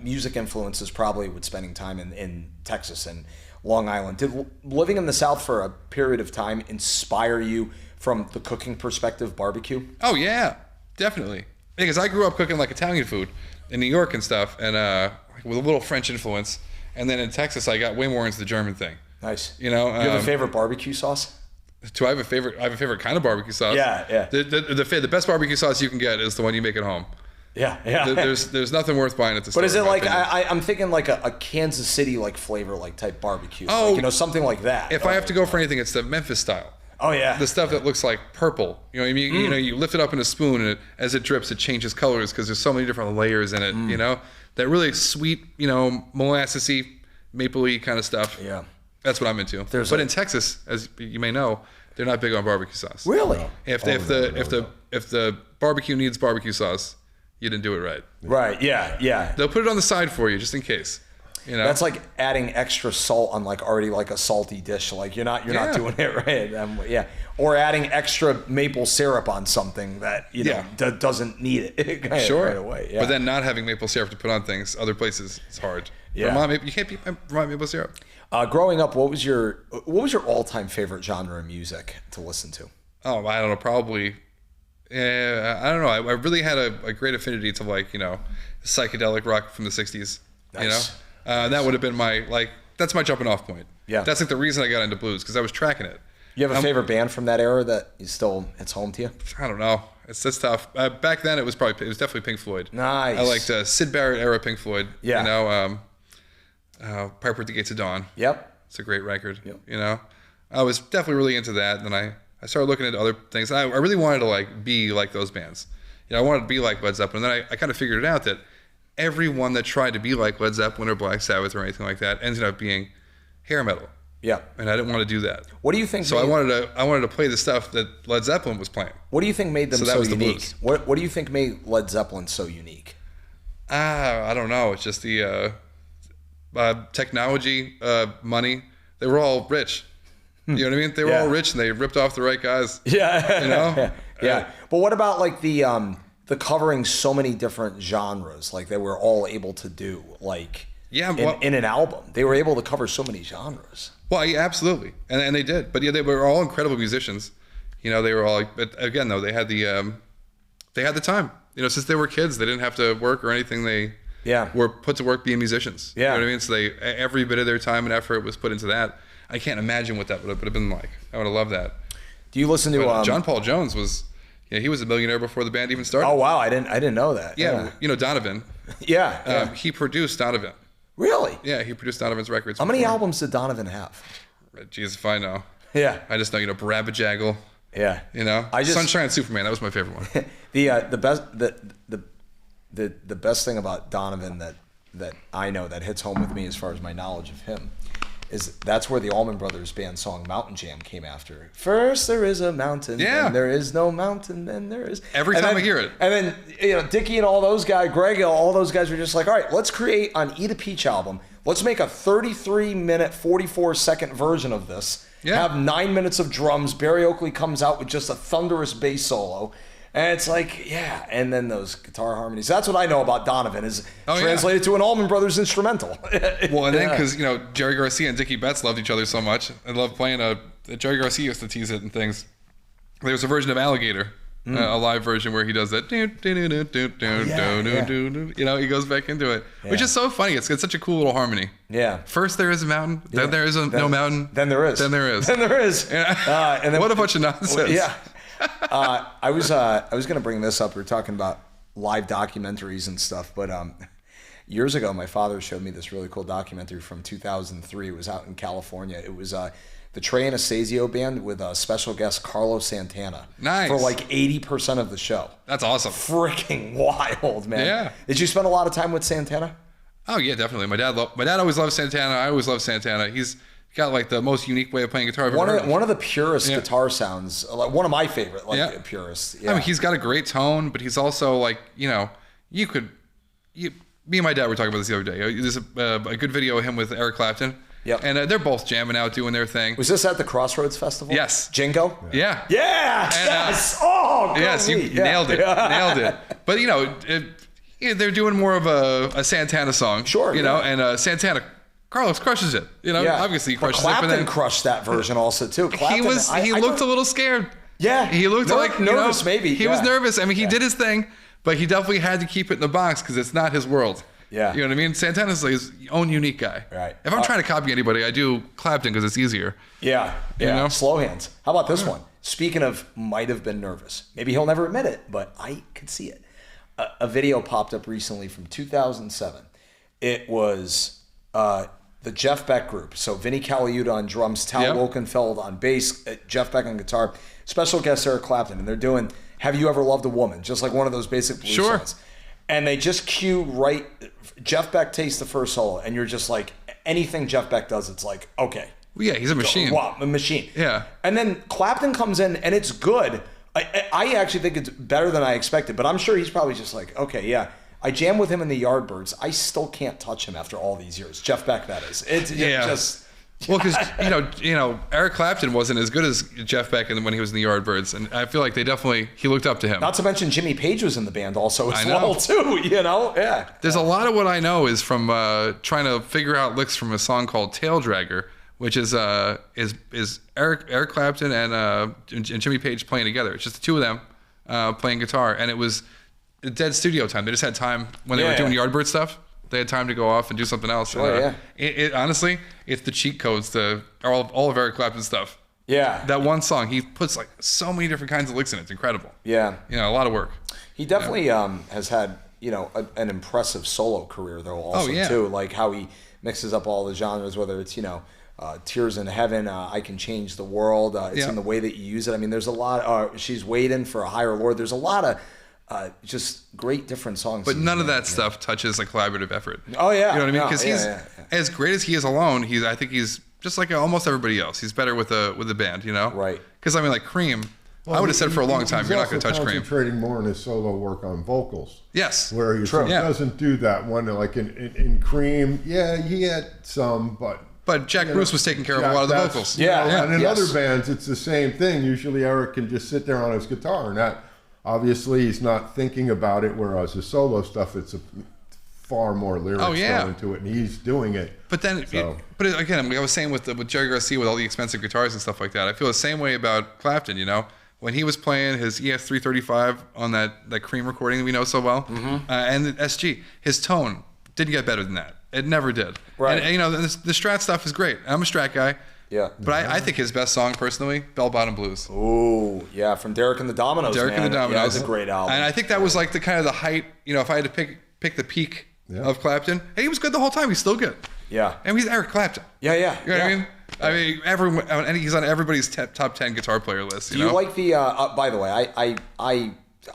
music influences probably with spending time in Texas and Long Island. Did living in the South for a period of time inspire you from the cooking perspective, barbecue? Oh yeah, definitely. Because I grew up cooking like Italian food in New York and stuff, and with a little French influence. And then in Texas, I got way more into the German thing. Nice. You know, you have a favorite barbecue sauce? Do I have a favorite? I have a favorite kind of barbecue sauce. Yeah. The best barbecue sauce you can get is the one you make at home. Yeah. There's nothing worth buying at the store. But is it like I'm thinking like a Kansas City like flavor like type barbecue? Oh, like, something like that. If I have to go for anything, it's the Memphis style. Oh yeah. The stuff that looks like purple. You know, you know, you lift it up in a spoon, and as it drips, it changes colors because there's so many different layers in it. You know, that really sweet, you know, molassesy, maple-y kind of stuff. Yeah. That's what I'm into. But in Texas, as you may know, they're not big on barbecue sauce. Really? If the barbecue needs barbecue sauce, you didn't do it right. Right. Yeah. They'll put it on the side for you just in case. You know? That's like adding extra salt on like already like a salty dish. Like you're not doing it right. Or adding extra maple syrup on something that you know doesn't need it right away. Yeah. But then not having maple syrup to put on things other places, it's hard. Yeah. You can't beat Vermont maple syrup. Growing up, what was your all-time favorite genre of music to listen to? Oh, I don't know. Probably. I don't know. I really had a great affinity to like, you know, psychedelic rock from the 60s. Nice. You know, that would have been that's my jumping off point. Yeah. That's like the reason I got into blues, because I was tracking it. You have a favorite band from that era that hits home to you? I don't know. It's tough. Back then it was definitely Pink Floyd. Nice. I liked Syd Barrett era Pink Floyd. Yeah. You know, Piper at the Gates of Dawn. Yep. It's a great record. Yep. You know, I was definitely really into that. And then I started looking into other things. I really wanted to like be like those bands. You know, I wanted to be like Led Zeppelin. And then I kind of figured it out that everyone that tried to be like Led Zeppelin or Black Sabbath or anything like that ended up being hair metal. Yeah. And I didn't want to do that. What do you think? So I wanted to play the stuff that Led Zeppelin was playing. What do you think made them that so was the unique? blues. What do you think made Led Zeppelin so unique? I don't know. It's just the technology, money. They were all rich. You know what I mean? They were all rich, and they ripped off the right guys. Yeah. You know? Yeah. But what about like the covering so many different genres, like they were all able to do, like in an album, they were able to cover so many genres. Well, yeah, absolutely, and they did. But yeah, they were all incredible musicians. You know, they were all. But again, though, they had the time. You know, since they were kids, they didn't have to work or anything. They were put to work being musicians. Yeah. You know what I mean? So every bit of their time and effort was put into that. I can't imagine what that would have been like. I would have loved that. Do you listen to John Paul Jones was? Yeah, he was a millionaire before the band even started. Oh wow, I didn't know that. Yeah. You know Donovan. Yeah. He produced Donovan. Really? Yeah, he produced Donovan's records. How many albums did Donovan have? Jeez, if I know. Yeah. I just know, you know, Brabajaggle. Yeah. You know, Sunshine Superman. That was my favorite one. The best thing about Donovan that I know that hits home with me as far as my knowledge of him is that's where the Allman Brothers band song Mountain Jam came after. First there is a mountain, then there is no mountain, then there is. Every time I hear it. And then, you know, Dickie and all those guys, Greg, all those guys were just like, all right, let's create on Eat a Peach album. Let's make a 33-minute, 44-second version of this. Yeah. Have 9 minutes of drums. Barry Oakley comes out with just a thunderous bass solo. And it's like, yeah, and then those guitar harmonies. That's what I know about Donovan is translated to an Allman Brothers instrumental. Well, and then because, you know, Jerry Garcia and Dickie Betts loved each other so much. I loved playing Jerry Garcia used to tease it and things. There was a version of Alligator, a live version where he does that. You know, he goes back into it, which is so funny. It's such a cool little harmony. Yeah. First there is a mountain, then there is no mountain. Then there is. Then there is. Then there is. And then, what a bunch of nonsense. Yeah. I was going to bring this up. We were talking about live documentaries and stuff, but years ago, my father showed me this really cool documentary from 2003. It was out in California. It was the Trey Anastasio band with special guest Carlos Santana. Nice. For like 80% of the show. That's awesome. Freaking wild, man. Yeah. Did you spend a lot of time with Santana? Oh yeah, definitely. My dad always loved Santana. I always loved Santana. He's got like the most unique way of playing guitar I've ever heard. One of the purest guitar sounds, like one of my favorite purists. Yeah. I mean, he's got a great tone, but he's also like, you know, me and my dad were talking about this the other day. There's a good video of him with Eric Clapton. Yep. And they're both jamming out, doing their thing. Was this at the Crossroads Festival? Yes. Jingo? Yeah. Yeah. And, yes. Oh, yes, you nailed it. Nailed it. But, you know, they're doing more of a Santana song. Sure, you know, and Santana, Carlos crushes it. You know, obviously he crushes it. Clapton But then crushed that version also too. Clapton, he looked a little scared. Yeah, he looked like nervous. Maybe he was nervous. I mean, he did his thing, but he definitely had to keep it in the box because it's not his world. Yeah, you know what I mean. Santana's like his own unique guy. Right. If I'm trying to copy anybody, I do Clapton because it's easier. Yeah. You know? Slow hands. How about this one? Speaking of might have been nervous. Maybe he'll never admit it, but I could see it. A video popped up recently from 2007. It was the Jeff Beck group. So Vinnie Colaiuta on drums, Tal Wolkenfeld on bass, Jeff Beck on guitar, special guest Eric Clapton, and they're doing "Have You Ever Loved a Woman?" Just like one of those basic blues songs. And they just cue right. Jeff Beck takes the first solo, and you're just like, anything Jeff Beck does, it's like, okay. Well, yeah, he's a machine. Wow, a machine. Yeah. And then Clapton comes in, and it's good. I actually think it's better than I expected, but I'm sure he's probably just like, okay, yeah. I jammed with him in the Yardbirds. I still can't touch him after all these years. Jeff Beck, that is. It's just... Well, because you know, Eric Clapton wasn't as good as Jeff Beck when he was in the Yardbirds, and I feel like he looked up to him. Not to mention Jimmy Page was in the band also as well too. You know, yeah. There's a lot of what I know is from trying to figure out licks from a song called "Tail Dragger," which is Eric Clapton and Jimmy Page playing together. It's just the two of them playing guitar, and it was dead studio time. They just had time when they were doing Yardbird stuff. They had time to go off and do something else. Sure, It honestly, it's the cheat codes to all of Eric Clapton's stuff. Yeah. That one song, he puts like so many different kinds of licks in it. It's incredible. Yeah. You know, a lot of work. He definitely has had, an impressive solo career though also too. Like how he mixes up all the genres, whether it's, Tears in Heaven, I Can Change the World. It's in the way that you use it. I mean, there's a lot, She's Waiting for a Higher Lord. There's a lot of just great different songs. But none of that stuff touches a collaborative effort. Oh, yeah. You know what I mean? Because he's as great as he is alone, I think he's just like almost everybody else. He's better with a band, you know? Right. Because, I mean, like Cream, I would have said for a long time, you're not going to touch Cream. He's concentrating more on his solo work on vocals. Yes. Where he doesn't do that one. Like in Cream, he had some, But Jack Bruce was taking care of a lot of the vocals. And in other bands, it's the same thing. Usually Eric can just sit there on his guitar and that. Obviously, he's not thinking about it, whereas his solo stuff, it's far more lyrics going into it, and he's doing it. But then, again, I was saying with Jerry Garcia, with all the expensive guitars and stuff like that, I feel the same way about Clapton, When he was playing his ES-335 on that Cream recording that we know so well, and the SG, his tone didn't get better than that. It never did. Right. And the Strat stuff is great. I'm a Strat guy. Yeah. But I think his best song, personally, Bell Bottom Blues. Oh, yeah, from Derek and the Dominoes, Derek and the Dominoes. Yeah, it's a great album. And I think that was like the kind of the height, if I had to pick the peak of Clapton, and he was good the whole time. He's still good. Yeah. And he's Eric Clapton. Yeah. You know what I mean? I mean, everyone, and he's on everybody's top 10 guitar player list. Do you like the, by the way,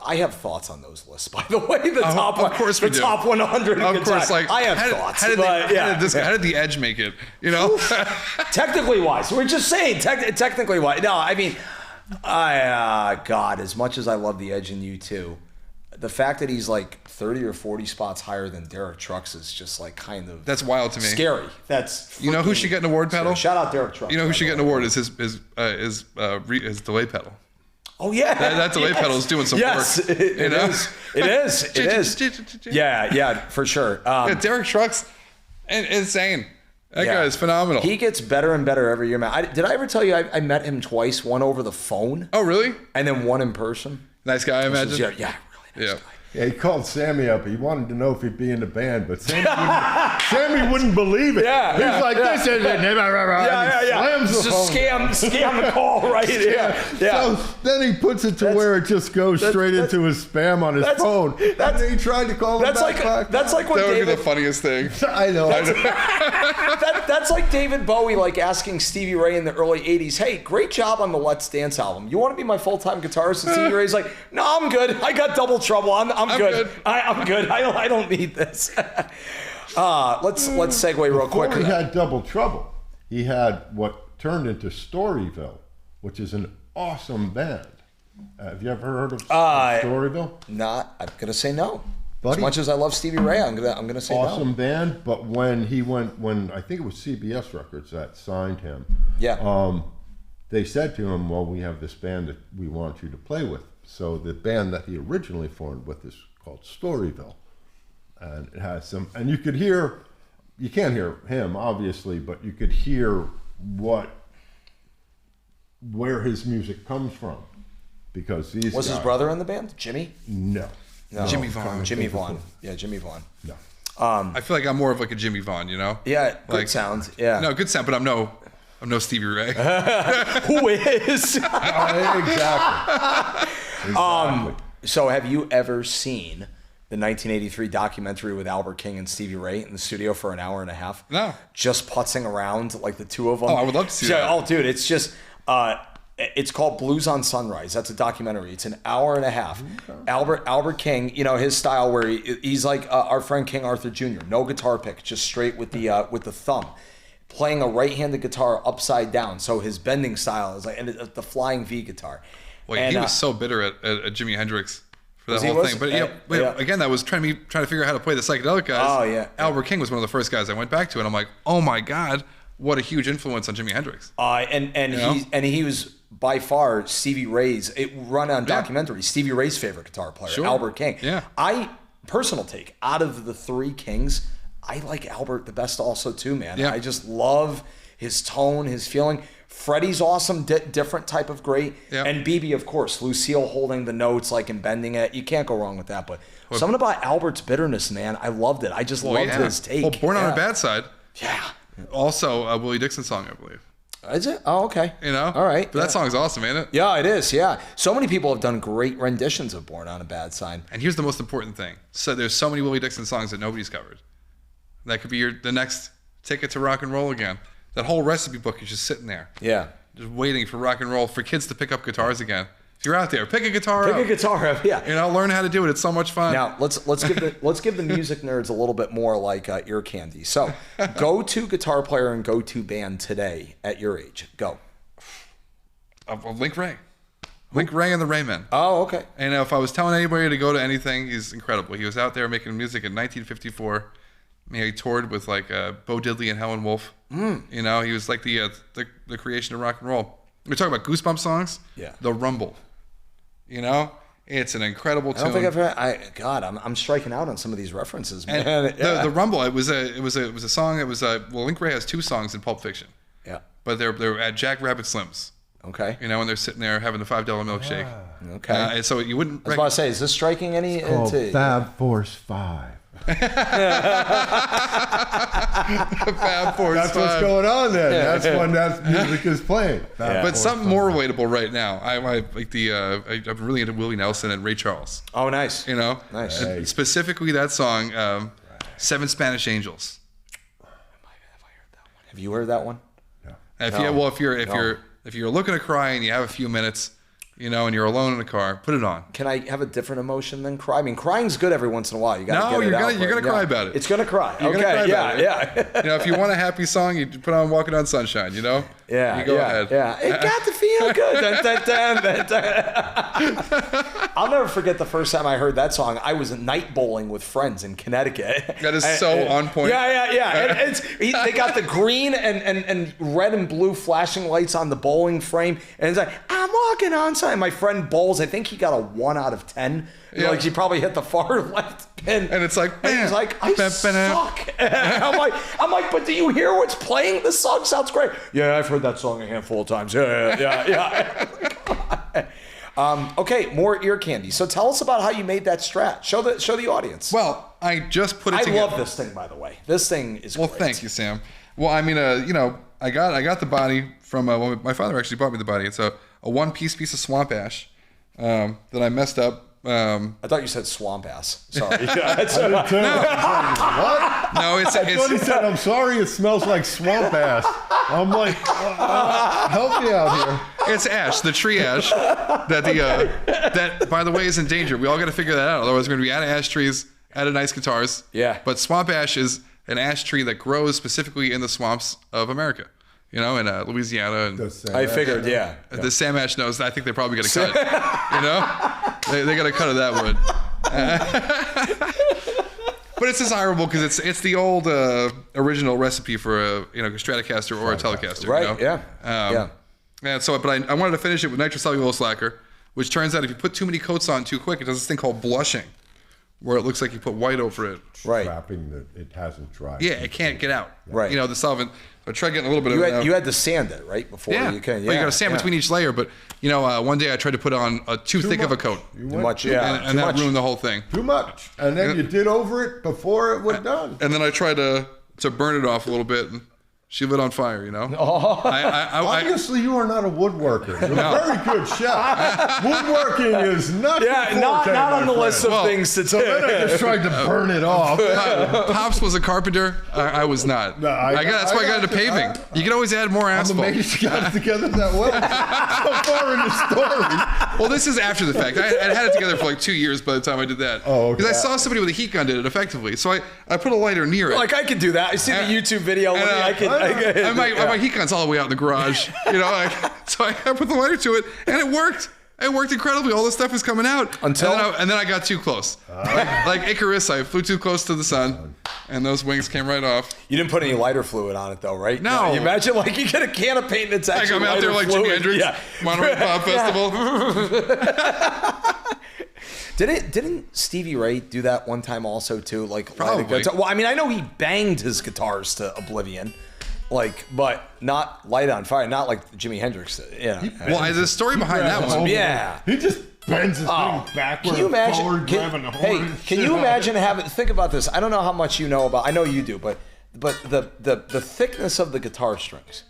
I have thoughts on those lists, by the way. The top 100. Of course, like I have thoughts. How did the Edge make it? Technically wise, we're just saying technically wise. No, I mean, God, as much as I love the Edge and U2, the fact that he's like 30 or 40 spots higher than Derek Trucks is just like kind of that's wild to me. Scary. That's who should get an award pedal? Shout out Derek Trucks. Who should get an award is his delay pedal. Oh yeah, that delay pedal is doing some work. It is. Yeah, for sure. Derek Trucks, insane. That guy is phenomenal. He gets better and better every year, man. Did I ever tell you I met him twice? One over the phone. Oh really? And then one in person. Nice guy, I imagine. Really nice guy. Yeah, he called Sammy up. He wanted to know if he'd be in the band, but Sammy wouldn't believe it. He's like, this isn't it. Slams the phone. Scam the call, right? Yeah. So then he puts it to where it just goes straight into his spam on his phone. And then he tried to call him back. That's like what that would David, be the funniest thing. I know. That's like David Bowie like asking Stevie Ray in the early 80s, hey, great job on the Let's Dance album. You want to be my full-time guitarist? And Stevie Ray's like, no, I'm good. I got Double Trouble. I'm good. I'm good. I don't need this. Let's segue real quick. Before he had Double Trouble, he had what turned into Storyville, which is an awesome band. Have you ever heard of Storyville? I'm gonna say no. Buddy, as much as I love Stevie Ray, I'm gonna say awesome no. band, but when I think it was CBS Records that signed him. Yeah. They said to him, well, we have this band that we want you to play with. So the band that he originally formed with is called Storyville. and it has some. And you could hear, you can't hear him obviously, but you could hear where his music comes from, because these Was his brother in the band? Jimmy? No. Jimmy Vaughn. Jimmy Vaughn. Yeah, Jimmy Vaughn. No. I feel like I'm more of like a Jimmy Vaughn, you know? Yeah, good Like, sound. Yeah. No, good sound, but I'm no Stevie Ray. Who is? Exactly. So have you ever seen the 1983 documentary with Albert King and Stevie Ray in the studio for an hour and a half? No. Just putzing around like the two of them. Oh, I would love to see that. Oh, dude, it's just... it's called Blues on Sunrise. That's a documentary. It's an hour and a half. Okay. Albert King, you know, his style where he's like our friend King Arthur Jr. No guitar pick, just straight with the thumb, playing a right-handed guitar upside down. So his bending style is like, and the flying V guitar. Well, and, he was so bitter at Jimi Hendrix for that he whole was? thing. But again, that was trying to figure out how to play the psychedelic guys. Oh yeah. Albert King was one of the first guys I went back to, and I'm like, oh my god, what a huge influence on Jimi Hendrix. And he was by far Stevie Ray's documentary. Stevie Ray's favorite guitar player, Sure. Albert King. Yeah. Personal take, out of the three Kings, I like Albert the best also too, man. Yeah. I just love his tone, his feeling. Freddie's awesome, different type of great. Yeah. And BB, of course, Lucille holding the notes like and bending it. You can't go wrong with that. But something about Albert's bitterness, man, I loved it. I just loved his take. Well, Born on a Bad Side. Yeah. Also a Willie Dixon song, I believe. Is it? Oh, okay. You know? All right. But that song's awesome, ain't it? Yeah, it is. Yeah. So many people have done great renditions of Born on a Bad Side. And here's the most important thing. So there's so many Willie Dixon songs that nobody's covered. That could be the next ticket to rock and roll again. That whole recipe book is just sitting there. Yeah. Just waiting for rock and roll, for kids to pick up guitars again. If you're out there, pick a guitar up. Pick a guitar up, yeah. You know, learn how to do it. It's so much fun. Now let's give the music nerds a little bit more like ear candy. So, go-to guitar player and go-to band today at your age. Go. Link Ray. Link Ray and the Raymen. Oh, okay. And if I was telling anybody to go to anything, he's incredible. He was out there making music in 1954. You know, he toured with like Bo Diddley and Helen Wolf. You know, he was like the creation of rock and roll. We're talking about Goosebumps songs. Yeah. The Rumble. You know, it's an incredible tune. I don't think I've heard. I'm striking out on some of these references, man. And the Rumble. It was a song. It was Link Ray has two songs in Pulp Fiction. Yeah. But they're at Jack Rabbit Slim's. Okay. You know, when they're sitting there having the $5 milkshake. Okay. And so you wouldn't. I was about to say, is this striking any? Called Fab Force 5. Fab Force That's 5. what's going on there. That's when that music is playing. But something more relatable right now. I like I'm really into Willie Nelson and Ray Charles. Oh, nice. You know, Nice. Hey. Specifically that song, Seven Spanish Angels. Have you heard that one? If you're looking to cry and you have a few minutes, you know, and you're alone in the car, put it on. Can I have a different emotion than cry? I mean, crying's good every once in a while. You got to get it out. You're gonna cry about it. It's gonna cry. You're okay. gonna cry yeah. about it. Yeah. You know, if you want a happy song, you put on "Walking on Sunshine." You know. Yeah. You go ahead. Yeah. It got to feel good. Dun, dun, dun. I'll never forget the first time I heard that song. I was night bowling with friends in Connecticut. That is so on point. Yeah. They got the green and red and blue flashing lights on the bowling frame, and it's like, I'm walking on sunshine. My friend bowls. I think he got a 1 out of 10. Yeah. Like he probably hit the far left pin. And it's like, and he's like, I suck. I'm like, but do you hear what's playing? This song sounds great. Yeah, I've heard that song a handful of times. Yeah. Okay, more ear candy. So tell us about how you made that Strat. Show the audience. Well, I just put it together. I love this thing, by the way. This thing is great. Thank you, Sam. Well, I mean, you know, I got the body from my father actually bought me the body. It's a one-piece of swamp ash that I messed up. I thought you said swamp ass. Sorry. What? No, it's I thought he said, I'm sorry, it smells like swamp ass. I'm like, help me out here. It's ash, the tree ash that by the way is in danger. We all got to figure that out. Otherwise, we're going to be out of ash trees, out of nice guitars. Yeah. But swamp ash is an ash tree that grows specifically in the swamps of America. You know, in Louisiana. And I figured, yeah. The Sam Ash knows. I think they probably got to cut it. You know, they got to cut of that wood. But it's desirable because it's the old original recipe for a Stratocaster or a Telecaster. Right? You know? Yeah. And so, but I wanted to finish it with nitrocellulose lacquer, which turns out if you put too many coats on too quick, it does this thing called blushing, where it looks like you put white over it. Right. Trapping that it hasn't dried. Yeah, it can't get out. Right. You know, the solvent. I tried getting a little bit of it out. You had to sand it, right? Before Yeah. you can. Well, you got to sand between each layer. But, you know, one day I tried to put on too thick of a coat. Too much, yeah. And that ruined the whole thing. Too much. And then you did over it before it was done. And then I tried to burn it off a little bit. And she lit on fire, you know? Obviously, you are not a woodworker. You're a very good chef. Woodworking is not not on the list of things to do. So then I just tried to burn it off. Pops was a carpenter. I was not. No, that's why I got into paving. You can always add more I'm asphalt. amazed you got it together that well. So far in the story. Well, this is after the fact. I had it together for like 2 years by the time I did that. Oh, okay. Because I saw somebody with a heat gun did it effectively. So I put a lighter near it. Like, I could do that. I see the YouTube video. My heat gun's all the way out in the garage. You know, so I put the lighter to it, and it worked. It worked incredibly. All the stuff was coming out. And then I got too close. Like Icarus, I flew too close to the sun, and those wings came right off. You didn't put any lighter fluid on it, though, right? No. You imagine, like, you get a can of paint and it's actually I'm out there like Jimi Hendrix, Monterey Pop Festival. Didn't Stevie Ray do that one time also, too? Like, Probably. Well, I mean, I know he banged his guitars to oblivion. Like, but not light on fire, not like Jimi Hendrix. Yeah. Well, there's a story behind that one. Yeah. He just bends his thing backward, Can you imagine? forward, grabbing the horn. Can you imagine think about this? I don't know how much you know about. I know you do, but the thickness of the guitar strings,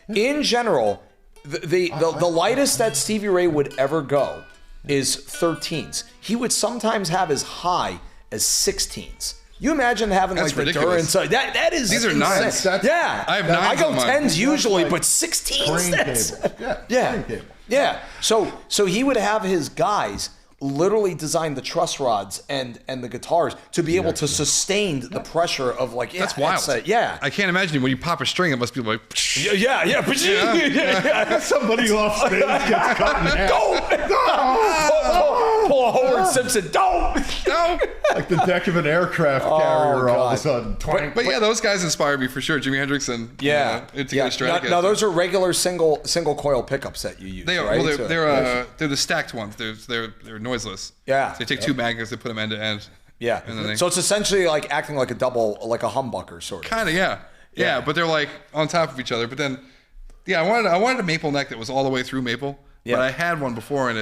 in general, the lightest that Stevie Ray would ever go is 13s. He would sometimes have as high as 16s. You imagine having That's like ridiculous. the Durance. That is. These are insane. nines. Yeah, I have nines I go on mine. 10s usually, Like but 16s. crane That's, cables. yeah, Crane cables. yeah. So he would have his guys literally design the truss rods and the guitars to be able to sustain the pressure of like. Yeah, That's wild. Yeah. I can't imagine when you pop a string, it must be like. Yeah. Somebody off stage gets cut in half. Don't pull a Howard Simpson. Don't. No. Like the deck of an aircraft carrier all of a sudden. Twang. But yeah, those guys inspired me for sure. Jimi Hendrix and Stratocaster. Now those are regular single coil pickups that you use. They are. Right? Well, they're the stacked ones. They're noiseless. Yeah. So they take two magnets, they put them end to end. Yeah. And then So it's essentially like acting like a double, like a humbucker sort of. Kind of, yeah. Yeah, but they're like on top of each other. But then, yeah, I wanted a maple neck that was all the way through maple. Yeah. But I had one before, and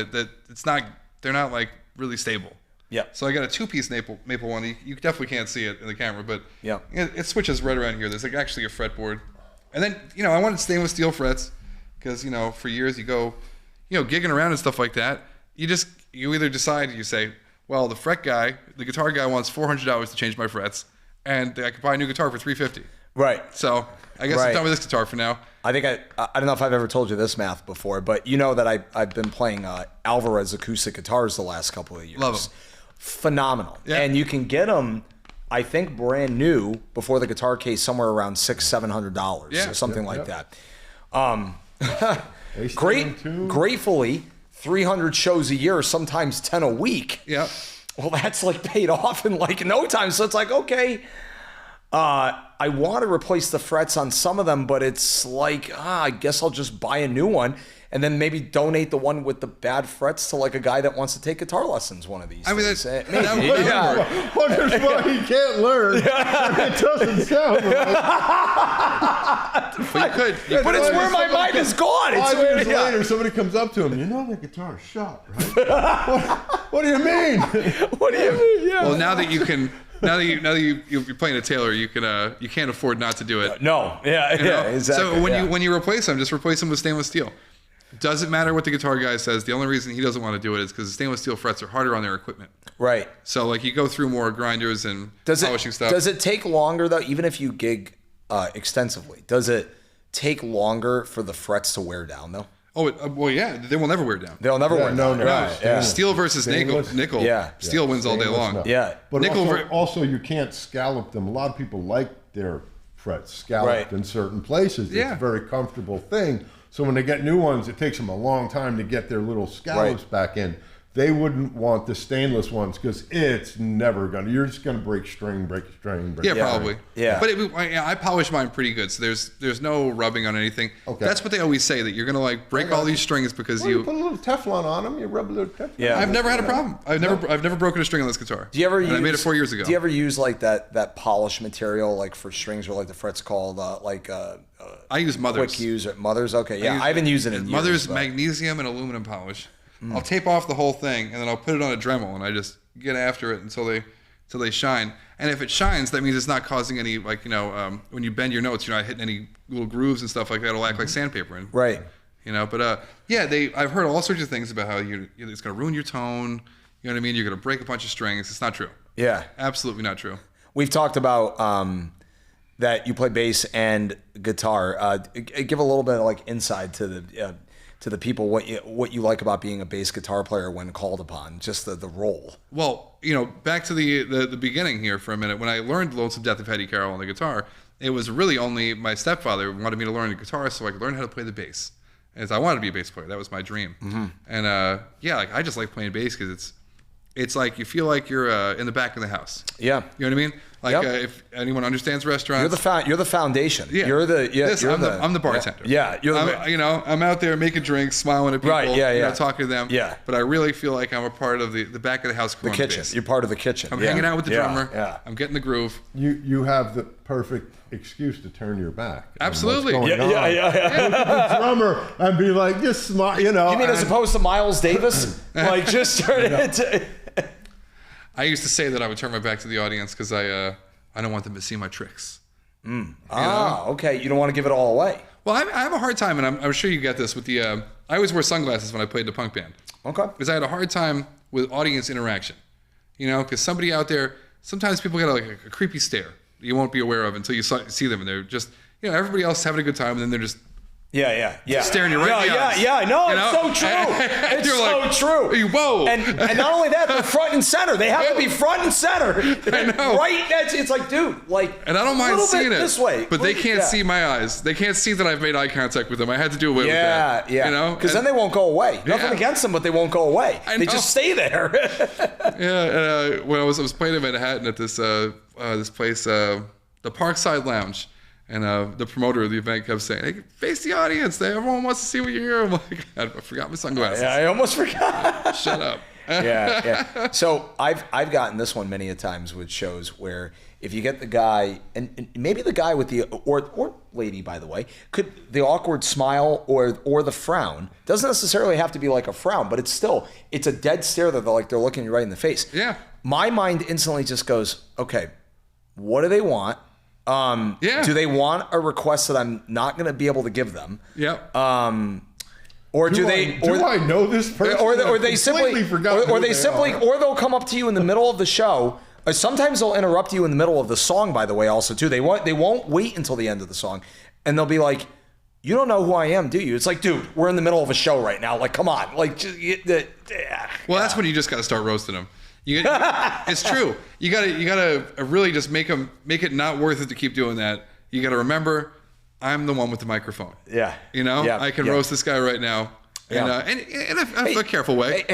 they're not like really stable. Yeah. So I got a two-piece maple one. You definitely can't see it in the camera, but yeah, it switches right around here. There's like actually a fretboard, and then I wanted stainless steel frets because for years you go, gigging around and stuff like that. You either decide, you say, well, the guitar guy wants $400 to change my frets, and I could buy a new guitar for $350. Right. So I guess I'm done with this guitar for now. I think I don't know if I've ever told you this math before, but you know that I've been playing Alvarez acoustic guitars the last couple of years. Love them. Phenomenal. Yeah. And you can get them, I think, brand new before the guitar case somewhere around $600-700 or something like that. Gratefully, 300 shows a year, sometimes 10 a week. Yeah. Well, that's like paid off in like no time. So it's like, okay, I want to replace the frets on some of them, but it's like, I guess I'll just buy a new one and then maybe donate the one with the bad frets to like a guy that wants to take guitar lessons one of these days. That Wonders why he can't learn. It doesn't sound right. But you could. But it's where my mind is gone. It's 5 years later, somebody comes up to him. The guitar shop, right? What do you mean? What do you mean? Yeah. Well, now that you're playing a Taylor, you can't afford not to do it. No. Yeah. Exactly. So when you replace them, just replace them with stainless steel. Doesn't matter what the guitar guy says. The only reason he doesn't want to do it is because the stainless steel frets are harder on their equipment. Right. So like you go through more grinders and polishing stuff. Does it take longer though, even if you gig extensively? Does it take longer for the frets to wear down though? Oh, well, yeah. They will never wear down. They'll never wear down. No. Right. Yeah. Steel versus nickel. Yeah. Steel wins all day long. No. Yeah. But Nickel also you can't scallop them. A lot of people like their frets scalloped in certain places. Yeah. It's a very comfortable thing. So when they get new ones, it takes them a long time to get their little scallops back in. they wouldn't want the stainless ones because it's never gonna. You're just gonna break string. Yeah, probably. Yeah. But I polish mine pretty good, so there's no rubbing on anything. Okay. That's what they always say, that you're gonna like break all these strings because Well, you put a little Teflon on them. You rub a little Teflon. Yeah. I've never had a problem. I've never broken a string on this guitar. Do you ever use? I made it 4 years ago. Do you ever use like that polish material like for strings or like the frets called I use Mothers. quick use or Mothers? Okay, yeah, I haven't used it in years. Mothers but- magnesium and aluminum polish. I'll tape off the whole thing and then I'll put it on a Dremel and I just get after it until they shine. And if it shines, that means it's not causing any when you bend your notes, you're not hitting any little grooves and stuff like that. It'll act like sandpaper. And, Right. But I've heard all sorts of things about how it's going to ruin your tone. You know what I mean? You're going to break a bunch of strings. It's not true. Yeah. Absolutely not true. We've talked about that you play bass and guitar. Give a little bit of like inside to the people what you like about being a bass guitar player when called upon, just the role. Well, back to the beginning here for a minute. When I learned Lonesome Death of Hetty Carroll on the guitar, it was really only my stepfather wanted me to learn the guitar so I could learn how to play the bass. As I wanted to be a bass player, that was my dream. Mm-hmm. And I just like playing bass because it's like you feel like you're in the back of the house. Yeah, you know what I mean. Like if anyone understands restaurants, you're the foundation. Yeah, I'm the bartender. Yeah, I'm out there making drinks, smiling at people. Right. Yeah. Talking to them. Yeah. But I really feel like I'm a part of the back of the house. The kitchen. You're part of the kitchen. I'm hanging out with the drummer. Yeah. I'm getting the groove. You have the perfect excuse to turn your back. Absolutely. The drummer and be like, just smile. You mean as opposed to Miles Davis? Like just turn it. I used to say that I would turn my back to the audience because I don't want them to see my tricks. Okay. You don't want to give it all away. Well, I have a hard time, and I'm sure you get this with the. I always wear sunglasses when I played the punk band. Okay. Because I had a hard time with audience interaction. Because somebody out there, sometimes people get a creepy stare you won't be aware of until you see them, and they're just, everybody else is having a good time, and then they're just. Yeah. Staring you right in the eyes. Yeah. No, it's so true. It's so true. Whoa. And not only that, they're front and center. They have to be front and center. I know. Right? It's like, dude, like. And I don't mind seeing it this way, but they can't see my eyes. They can't see that I've made eye contact with them. I had to do away with that. Yeah. Because then they won't go away. Nothing against them, but they won't go away. They just stay there. When I was playing in Manhattan at this place, the Parkside Lounge. And the promoter of the event kept saying, "Hey, face the audience. Everyone wants to see what you hear." I'm like, I forgot my sunglasses. Yeah, I almost forgot. Shut up. Yeah. So I've gotten this one many a times with shows where if you get the guy, and maybe the guy with the or lady, by the way, could the awkward smile or the frown doesn't necessarily have to be like a frown, but it's a dead stare that they're looking you right in the face. Yeah. My mind instantly just goes, okay, what do they want? Do they want a request that I'm not going to be able to give them? Yep. Or do I know this person? Or they simply or they'll come up to you in the middle of the show. Sometimes they'll interrupt you in the middle of the song. By the way, also too, they won't wait until the end of the song, and they'll be like, "You don't know who I am, do you?" It's like, dude, we're in the middle of a show right now. Like, come on, like. That's when you just got to start roasting them. It's true. You gotta really just make it not worth it to keep doing that. You gotta remember, I'm the one with the microphone. Yeah. I can roast this guy right now. And in a careful way.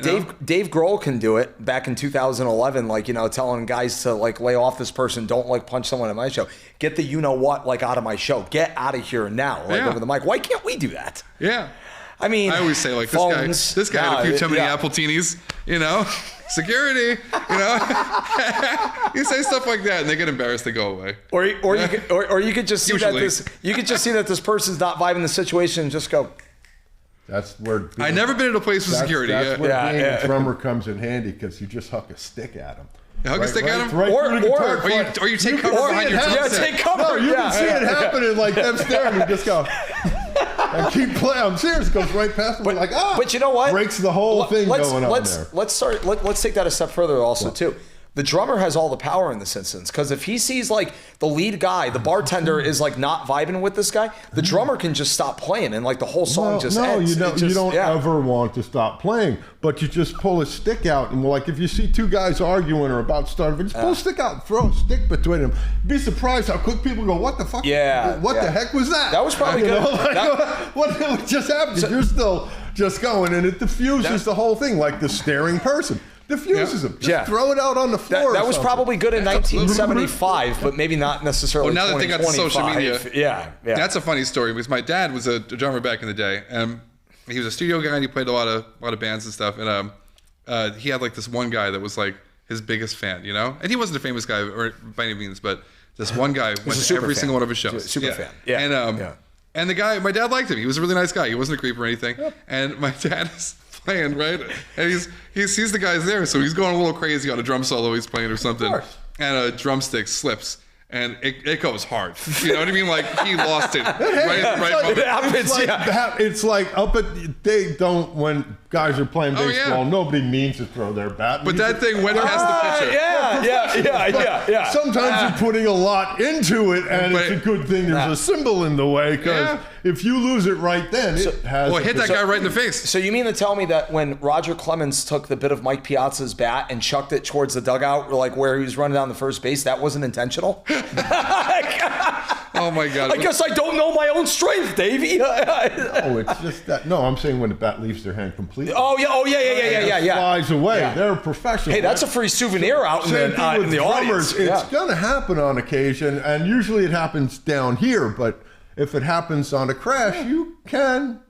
Dave Grohl can do it back in 2011, telling guys to lay off this person, don't punch someone at my show. Get the you-know-what out of my show. Get out of here now, over the mic. Why can't we do that? Yeah. I mean, I always say this guy had a few too many Appletinis, security, you say stuff like that and they get embarrassed, they go away. Or you could just see that this person's not vibing the situation and just go. That's where I never been in a place with security. That's where being a drummer comes in handy because you just huck a stick at him. Hug a stick at him? Or you take cover behind your drum set. Yeah, take cover. No, you can see it happening them staring. You just go and keep playing. I'm serious. It goes right past them. But you know what? Breaks the whole thing going on there. Let's take that a step further also too. The drummer has all the power in this instance because if he sees the lead guy, the bartender is not vibing with this guy, the drummer can just stop playing and the whole song ends. You don't ever want to stop playing, but you just pull a stick out and if you see two guys arguing or about to start, just pull a stick out and throw a stick between them. Be surprised how quick people go, "What the fuck? What the heck was that?" That was probably good. What just happened? You're still just going, and it diffuses the whole thing, like the staring person. Diffuses them. Just throw it out on the floor. That was probably good in 1975, but maybe not necessarily. Well, now that they got the social media, yeah. That's a funny story because my dad was a drummer back in the day, and he was a studio guy and he played a lot of bands and stuff. And he had like this one guy that was like his biggest fan, you know. And he wasn't a famous guy or by any means, but this one guy went to every single one of his shows. Super fan. Yeah. And the guy, my dad liked him. He was a really nice guy. He wasn't a creep or anything. Yep. And my dad is playing, right? And he sees the guys there, so he's going a little crazy on a drum solo he's playing or something. And a drumstick slips. And it goes hard. You know what I mean? Like, he lost it. Right. It happens, It's like they don't, when guys are playing baseball, nobody means to throw their bat. But that thing went past the pitcher. Yeah. Sometimes you're putting a lot into it, and it's a good thing there's a symbol in the way, because if you lose it right then, it has... Well, hit that guy right in the face. So you mean to tell me that when Roger Clemens took the bit of Mike Piazza's bat and chucked it towards the dugout, like where he was running down the first base, that wasn't intentional? Oh my God! I guess I don't know my own strength, Davey. No, it's just that. No, I'm saying when the bat leaves their hand completely. Oh yeah. Flies away. Yeah. They're professional. Hey, that's a free souvenir out in the audience. It's gonna happen on occasion, and usually it happens down here. But if it happens on a crash, you can.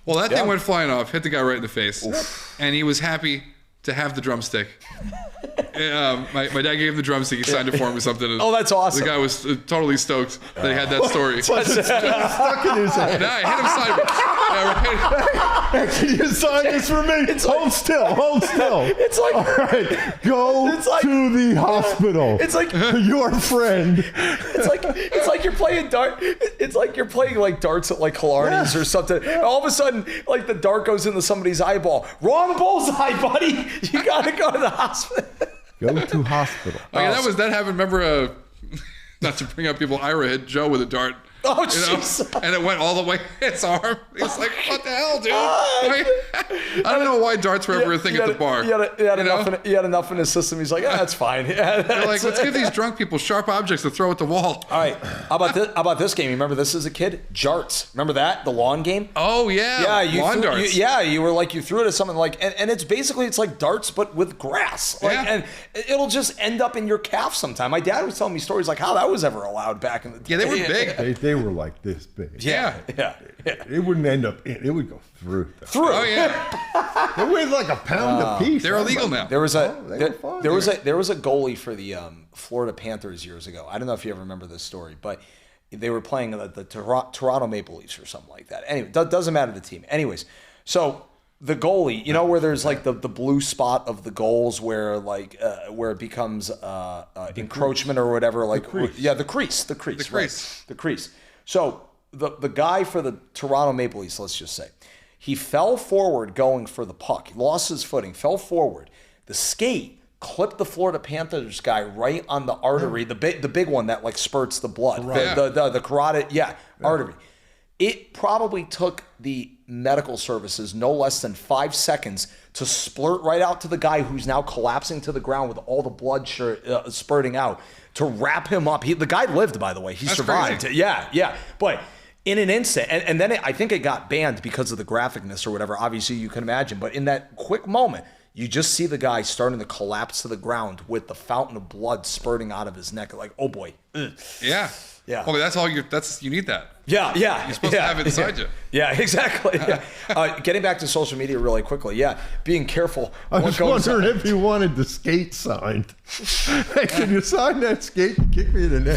Well, that thing went flying off, hit the guy right in the face, and he was happy to have the drumstick. My dad gave him the drumstick. He signed it for him or something. Oh, that's awesome. The guy was totally stoked that he had that story. Stuck in his head. Nah, I hit him sideways. Can you sign this for me? Hold still. It's like, all right, go to the hospital. It's like your friend. It's like you're playing dart. It's like you're playing like darts at like Killarney's or something. All of a sudden, like the dart goes into somebody's eyeball. Wrong bullseye, buddy. You gotta go to the hospital. Go to hospital. Oh, yeah, that happened. Remember, not to bring up people, Ira hit Joe with a dart. Oh, jeez. And it went all the way his arm. He's like, what the hell, dude? I don't know why darts were ever a thing at the bar. He had enough in his system. He's like, that's fine. They're like, let's give these drunk people sharp objects to throw at the wall. All right. How about this game? You remember this as a kid? Jarts. Remember that? The lawn game? Oh, yeah. Yeah. Lawn darts. You were like, you threw it at something like, and it's basically, it's like darts, but with grass. And it'll just end up in your calf sometime. My dad was telling me stories like how that was ever allowed back in the day. Yeah, they were big. They were like this big. Yeah. It wouldn't end up in. It would go through. Oh yeah. They weighed like a pound a piece. They're illegal now. There was a goalie for the Florida Panthers years ago. I don't know if you ever remember this story, but they were playing the Toronto Maple Leafs or something like that. Anyway, doesn't matter the team. Anyways, so the goalie, you know where there's like the blue spot of the goals where it becomes encroachment or whatever, like the crease. So the guy for the Toronto Maple Leafs, let's just say, he fell forward going for the puck. He lost his footing, fell forward. The skate clipped the Florida Panthers guy right on the artery, the big one that like spurts the blood, the carotid, artery. It probably took the medical services no less than 5 seconds to splurt right out to the guy who's now collapsing to the ground with all the blood spurting out to wrap him up. The guy lived, by the way. He survived. Crazy. Yeah. But in an instant, and then I think it got banned because of the graphicness or whatever. Obviously, you can imagine. But in that quick moment, you just see the guy starting to collapse to the ground with the fountain of blood spurting out of his neck. Like, oh boy. Ugh. Yeah. Well, you need that. Yeah. You're supposed to have it inside you. Yeah, exactly. Yeah. Getting back to social media really quickly. Yeah, being careful. I was wondering if you wanted the skate signed. Hey, can you sign that skate and kick me in the neck?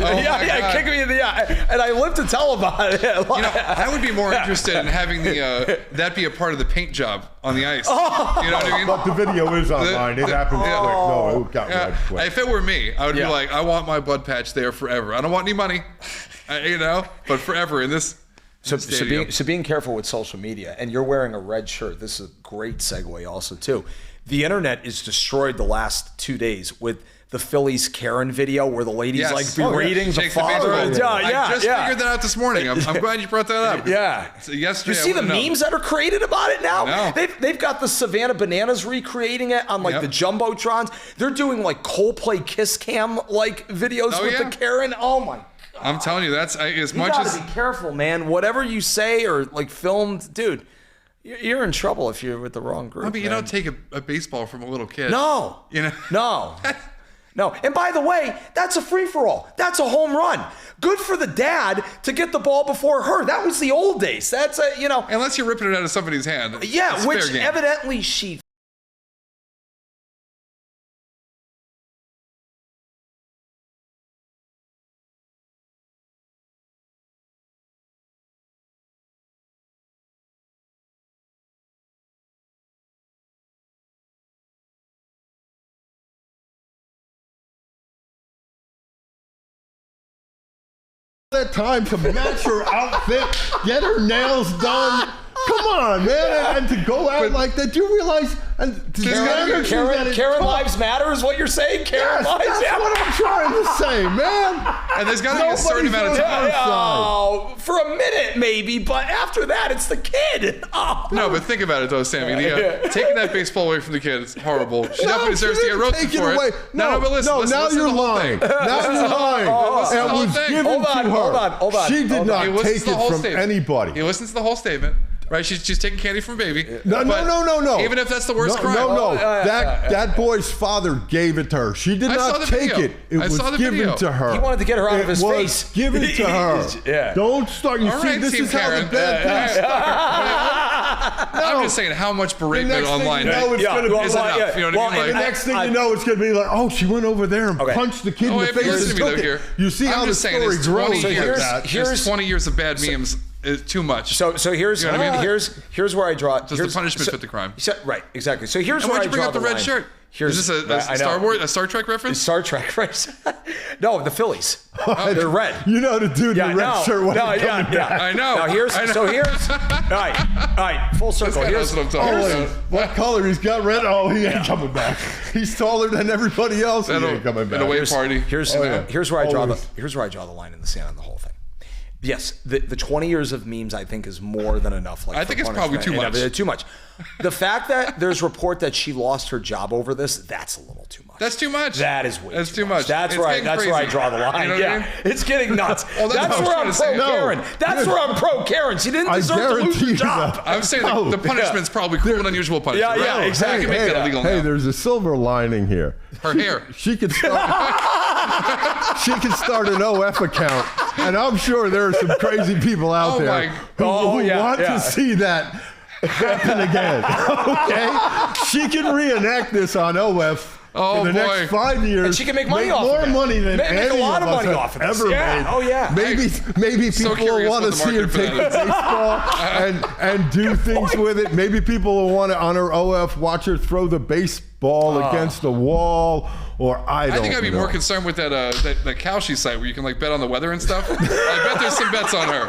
Kick me in the and I live to tell about it. I would be more interested in having that be a part of the paint job on the ice. Oh. You know what I mean? But the video is online. It happened quick. No, it got red quick. If it were me, I would be like, I want my blood patch there forever. I don't want any money, but forever in this. So being careful with social media, and you're wearing a red shirt. This is a great segue also too. The internet is destroyed the last 2 days with the Phillies Karen video where the lady's like berating the father. I just figured that out this morning. I'm glad you brought that up. Yeah. So yesterday, you see the memes that are created about it now? No. They've got the Savannah Bananas recreating it on like the Jumbotrons. They're doing like Coldplay Kiss Cam like videos with the Karen. Oh my God. I'm telling you, that's as much as... You gotta be careful, man. Whatever you say or like filmed, dude. You're in trouble if you're with the wrong group. I mean, you don't take a baseball from a little kid. No. You know? No. No. And by the way, that's a free-for-all. That's a home run. Good for the dad to get the ball before her. That was the old days. That's a, Unless you're ripping it out of somebody's hand. Yeah, it's which fair game. evidently she... That time to match her outfit, get her nails done. Come on, man, and to go out like that. Do you realize? And Karen Lives Matter is what you're saying? Karen Lives Matter. That's what I'm trying to say, man. And there's got to be a certain amount of time. Oh, for a minute maybe, but after that, it's the kid. Oh. No, but think about it though, Sammy. Taking that baseball away from the kid is horrible. She definitely deserves to get roasted for it. No, but listen, now you're lying. Now you're lying. It was given to her. Hold on. She did not take it from anybody. He listens to the whole statement. Right, she's taking candy from baby. No. Even if that's the worst crime. No. That boy's father gave it to her. She did not take it. It was given to her. He wanted to get her out of his face. It was given to her. Yeah. Don't start. You All see, right, this Team is how Karen. the bad things start. I'm just saying how much beratement online it's going to be is enough. You know what I mean? The next thing you know, it's going to be like, oh, she went over there and punched the kid in the face and took it. You see how the story grows like that. Here's 20 years of bad memes. Is too much. So here's you know what I mean? Here's where I draw. Does the punishment fit the crime? Right, exactly. So here's where I draw the line. Why'd you bring up the red shirt? Is this a Star Trek reference? Star Trek, right? No, the Phillies. They're red. You know the dude in the red shirt. I know. Now here's all right, full circle. Here's what I'm talking about. What color? He's got red. Oh, he ain't coming back. He's taller than everybody else. He ain't coming back. In a away party. Here's where I draw the line in the sand on the whole thing. Yes, the 20 years of memes I think is more than enough. I think it's probably too much. Too much. The fact that there's report that she lost her job over this, that's a little too much. That's too much. That is way That's too much. That's where I draw the line. You know what I mean? It's getting nuts. That's where I'm pro Karen. That's where I'm pro Karen. She didn't deserve to lose her job. I'm saying the punishment's probably cruel and unusual punishment. Yeah, exactly. Make that illegal now. Hey, there's a silver lining here. Her hair. She could start. She could start an OF account, and I'm sure there are some crazy people out there who want to see that happen again. Okay, she can reenact this on OF. In the next 5 years, and she can make money off more of it. money than make any a lot of of us money have off of this. ever Yeah. made. Oh yeah. Maybe people will want to see her take the baseball and do things with it. Maybe people will want to, on her OF, watch her throw the baseball against the wall. Or I think I'd be more concerned with that Kalshi site where you can bet on the weather and stuff. I bet there's some bets on her.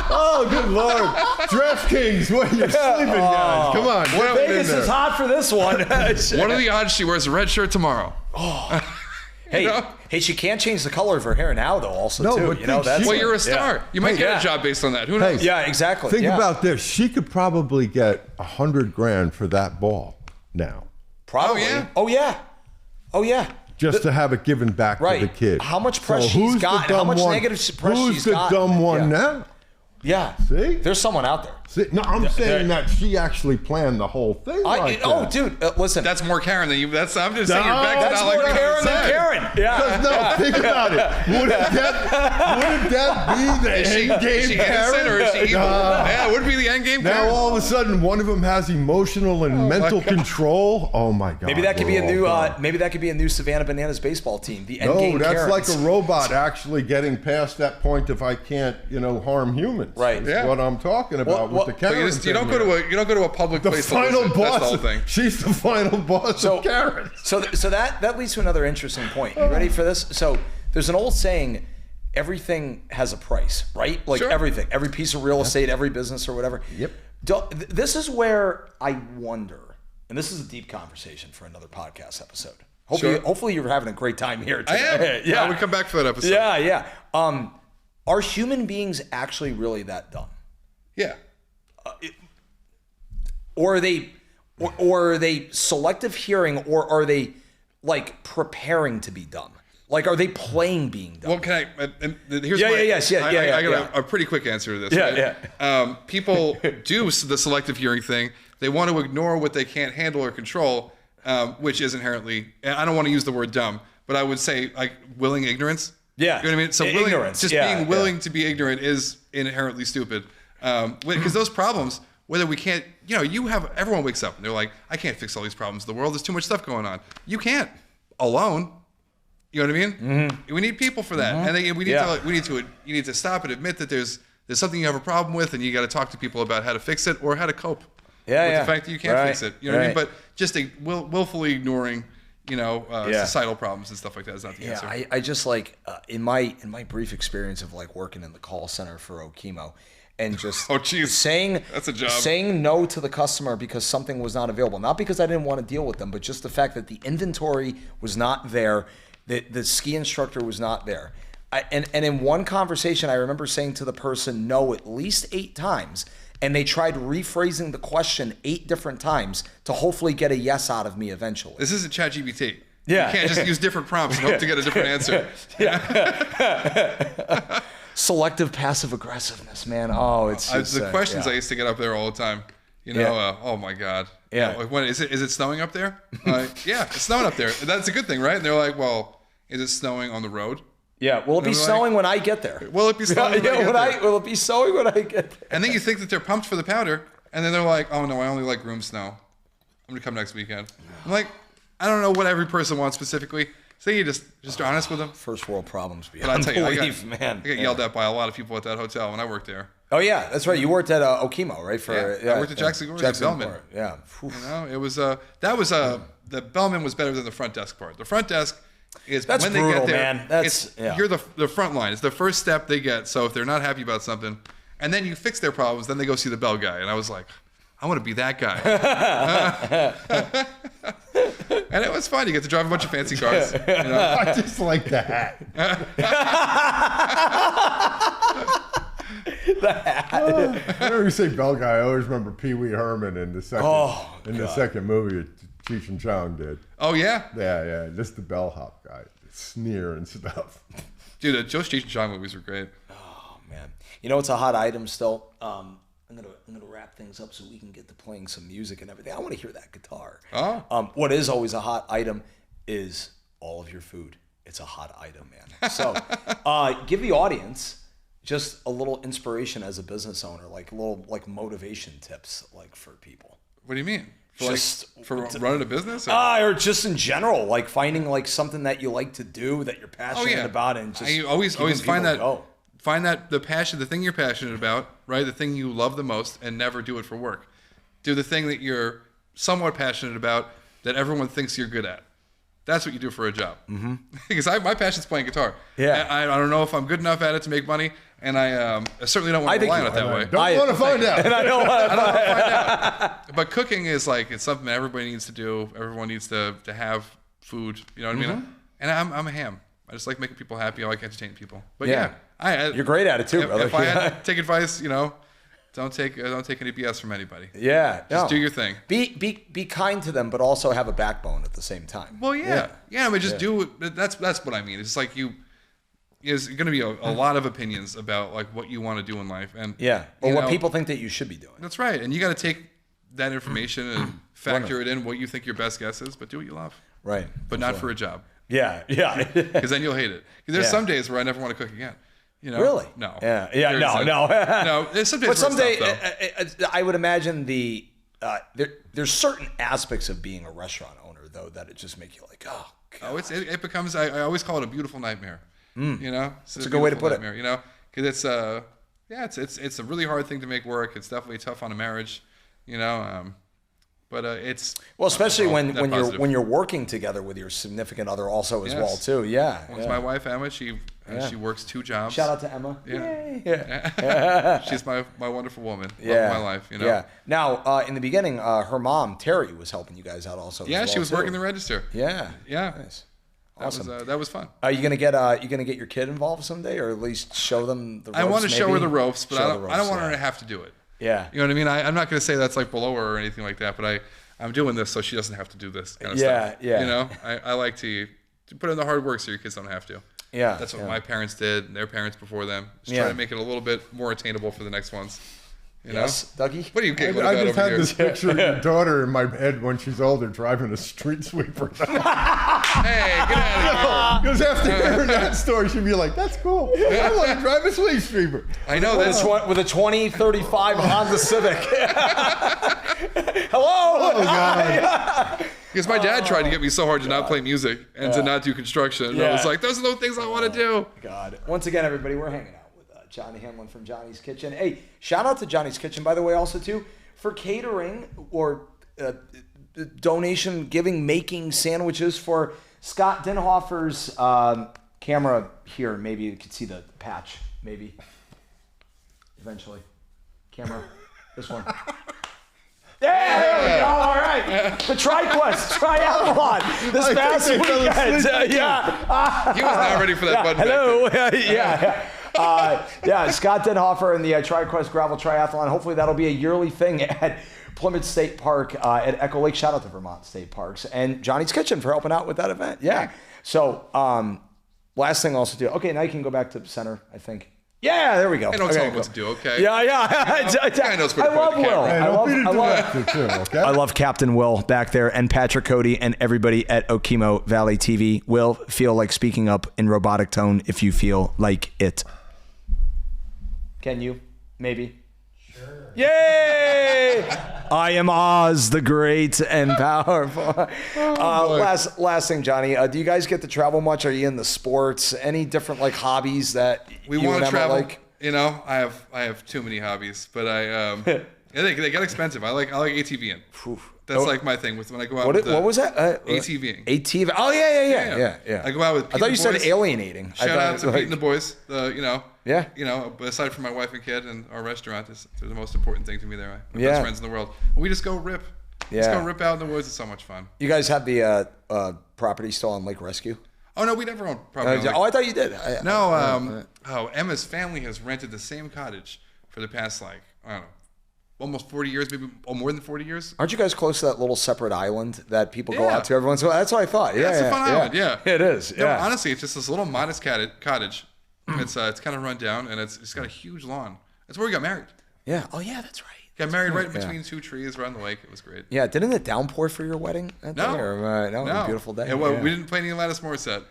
Oh, good Lord. DraftKings, what are you sleeping, guys? Come on. Vegas is hot for this one. What are the odds she wears a red shirt tomorrow? Hey, she can't change the color of her hair now, though. Also, No, too. but you're a star. You might get a job based on that. Who knows? Yeah, exactly. Think about this. She could probably get $100,000 for that ball now. Probably. Oh yeah. Just to have it given back to the kid. How much press she's got? How much negative press she's got? Who's the dumb one now? Yeah. See? There's someone out there. No, I'm saying that she actually planned the whole thing. Dude, listen. That's more Karen than you. I'm just saying you're back to that's more Karen than Karen. Yeah. No, think about it. Wouldn't that be the end game? Is she innocent or is she evil? Yeah, it would be the end game. Now all of a sudden, one of them has emotional and mental control. Oh my God! Maybe that could be a new. Maybe that could be a new Savannah Bananas baseball team. The end game. No, that's Karens. like a robot actually getting past that point. If I can't, harm humans. Right. That's what I'm talking about with the Karen. You don't go to a public place. The final boss. That's the whole thing. She's the final boss of Karen. So that leads to another interesting point. You ready for this? So there's an old saying, everything has a price, right? Like everything, every piece of real estate, every business or whatever. Yep. This is where I wonder, and this is a deep conversation for another podcast episode. Hopefully you're having a great time here today. I am. Yeah, we come back for that episode. Yeah. Are human beings actually really that dumb? Yeah. Or are they selective hearing, or are they like preparing to be dumb? Like, are they playing being dumb? Well, can I? Here's I got a pretty quick answer to this. Yeah, right? People do the selective hearing thing. They want to ignore what they can't handle or control, which is inherently. I don't want to use the word dumb, but I would say like willing ignorance. Yeah, you know what I mean. So ignorance. Being willing to be ignorant is inherently stupid. Because those problems, whether we can't, everyone wakes up and they're like, I can't fix all these problems in the world. There's too much stuff going on. You can't alone. You know what I mean? Mm-hmm. We need people for that, and you need to stop and admit that there's something you have a problem with, and you got to talk to people about how to fix it or how to cope with the fact that you can't fix it. You know what I mean? But just willfully ignoring, societal problems and stuff like that is not the answer. I just like in my brief experience of like working in the call center for Okemo. And just saying that's a job. Saying no to the customer because something was not available. Not because I didn't want to deal with them, but just the fact that the inventory was not there, the ski instructor was not there. And in one conversation, I remember saying to the person no at least 8 times, and they tried rephrasing the question 8 different times to hopefully get a yes out of me eventually. This isn't ChatGPT. Yeah. You can't just use different prompts and hope to get a different answer. Yeah. Selective passive aggressiveness, man. Oh, it's just, the questions I used to get up there all the time. Oh my God. Yeah. Like, when is it snowing up there? Yeah, it's snowing up there. That's a good thing, right? And they're like, well, is it snowing on the road? Yeah. Will it be snowing when I get there? Will it be snowing will it be snowing when I get there? And then you think that they're pumped for the powder, and then they're like, oh no, I only like room snow. I'm gonna come next weekend. I'm like, I don't know what every person wants specifically. So you just honest with them. First world problems beyond I man. I got yelled at by a lot of people at that hotel when I worked there. Oh yeah, that's right. You worked at Okemo, right? I worked at Jackson Bellman. Yeah. It was the Bellman was better than the front desk part. The front desk is when brutal, they get there. Man. You're the front line. It's the first step they get. So if they're not happy about something, and then you fix their problems, then they go see the bell guy. And I was like, I want to be that guy. And it was fun. You get to drive a bunch of fancy cars. I just like the hat. Whenever you say bell guy, I always remember Pee Wee Herman in the second movie Cheech and Chong did. Oh yeah? Yeah. Just the bellhop guy. Sneer and stuff. Dude, the Cheech and Chong movies were great. Oh man. It's a hot item still. I'm gonna wrap things up so we can get to playing some music and everything. I want to hear that guitar. Oh. What is always a hot item is all of your food. It's a hot item, man. So, give the audience just a little inspiration as a business owner, like little motivation tips, for people. What do you mean? For Just running a business? Or just in general, finding something that you like to do that you're passionate about, and just I always find that. Find the passion, the thing you're passionate about, right? The thing you love the most, and never do it for work. Do the thing that you're somewhat passionate about that everyone thinks you're good at. That's what you do for a job. Mm-hmm. Because my passion's playing guitar. Yeah. I don't know if I'm good enough at it to make money, and I certainly don't want to rely on it that way. Don't want to find out. And I don't want to find out. But cooking is it's something everybody needs to do. Everyone needs to have food. You know what I mean? And I'm a ham. I just like making people happy. I like entertaining people. But you're great at it too, brother. If I had to take advice, don't take any BS from anybody. Yeah, just do your thing. Be kind to them, but also have a backbone at the same time. Well, yeah. I mean, just do it. That's what I mean. It's like there's going to be a lot of opinions about what you want to do in life, and or what people think that you should be doing. That's right, and you got to take that information and factor it in what you think your best guess is, but do what you love. Right, but not for a job. Yeah. Because then you'll hate it. There's some days where I never want to cook again. Really? No. Yeah. No. No. There's some days. But someday, I would imagine there's certain aspects of being a restaurant owner though that it just make you like, oh God. It becomes. I always call it a beautiful nightmare. It's a good way to put it. Because it's a really hard thing to make work. It's definitely tough on a marriage. But it's especially when you're working together with your significant other also as well too. It's my wife Emma. She works 2 jobs. Shout out to Emma. Yeah. She's my wonderful woman. Love of my life. Yeah. Now in the beginning, her mom Terry was helping you guys out also. Yeah, she was working the register. Yeah. Nice. Awesome. That was fun. Are you gonna get your kid involved someday, or at least show them the ropes? I want to show her the ropes, but I don't want her to have to do it. Yeah. You know what I mean? I'm not going to say that's below her or anything like that, but I'm doing this so she doesn't have to do this kind of stuff. Yeah. I like to put in the hard work so your kids don't have to. Yeah. That's what my parents did, and their parents before them. Just try to make it a little bit more attainable for the next ones. You know? Yes, Dougie? What are you giggling I about just over had here? this picture of your daughter in my head when she's older driving a street sweeper. Hey, get out of here. Because after hearing that story, she'd be like, that's cool. I want to drive a street sweeper. I know that's With a 2035 Honda Civic. Hello. Oh, God. because my dad tried to get me so hard to not play music and to not do construction. And I was like, those are the things I want to do. God. Once again, everybody, we're hanging out with Johnny Hanlon from Johnny's Kitchen. Hey, shout out to Johnny's Kitchen, by the way, also too, for catering or donation, giving, making sandwiches for Scott Dinhofer's camera here. Maybe you could see the patch, maybe. Eventually. Camera. This one. Yeah, there we go. All right. The TriQuest Triathlon this past weekend. He was not ready for that button. Hello. Scott Dinhofer and the TriQuest Gravel Triathlon. Hopefully that'll be a yearly thing at Plymouth State Park at Echo Lake. Shout out to Vermont State Parks and Johnny's Kitchen for helping out with that event. Yeah. So last thing also too. Okay, now you can go back to the center, I think. Yeah, there we go. I don't tell him what to do, okay? Yeah. I knows where to I love put the Will. Hey, don't be the director, too, okay? I love Captain Will back there and Patrick Cody and everybody at Okemo Valley TV. Will, feel like speaking up in robotic tone if you feel like it. Can you? Maybe. Sure. Yay! I am Oz the Great and Powerful. Last thing, Johnny. Do you guys get to travel much? Are you in the sports? Any different like hobbies that we want to travel? Like? You know, I have too many hobbies, but they get expensive. I like ATVing. That's like my thing with when I go out. What was that? ATVing. ATV. Oh yeah. I go out with Pete I thought you boys. said alienating. Shout out to Pete and the boys. Yeah. You know, aside from my wife and kid and our restaurant, they're the most important thing to me. They're my Yeah. best friends in the world. We just go rip. Yeah. Just go rip out in the woods. It's so much fun. You guys have the property still on Lake Rescue? Oh no, we never owned property. I thought you did. Emma's family has rented the same cottage for the past I don't know, almost 40 years, maybe more than 40 years. Aren't you guys close to that little separate island that people go out to every once in a while? That's what I thought. Yeah, it's a fun island. Yeah, it is. No, Yeah, honestly, it's just this little modest cottage. It's kind of run down, and it's got a huge lawn. That's where we got married. yeah. Oh yeah, that's right. Got married right between two trees around the lake. It was great. Yeah, didn't it downpour for your wedding? No, no, it was a beautiful day. We didn't play any Alanis Morissette.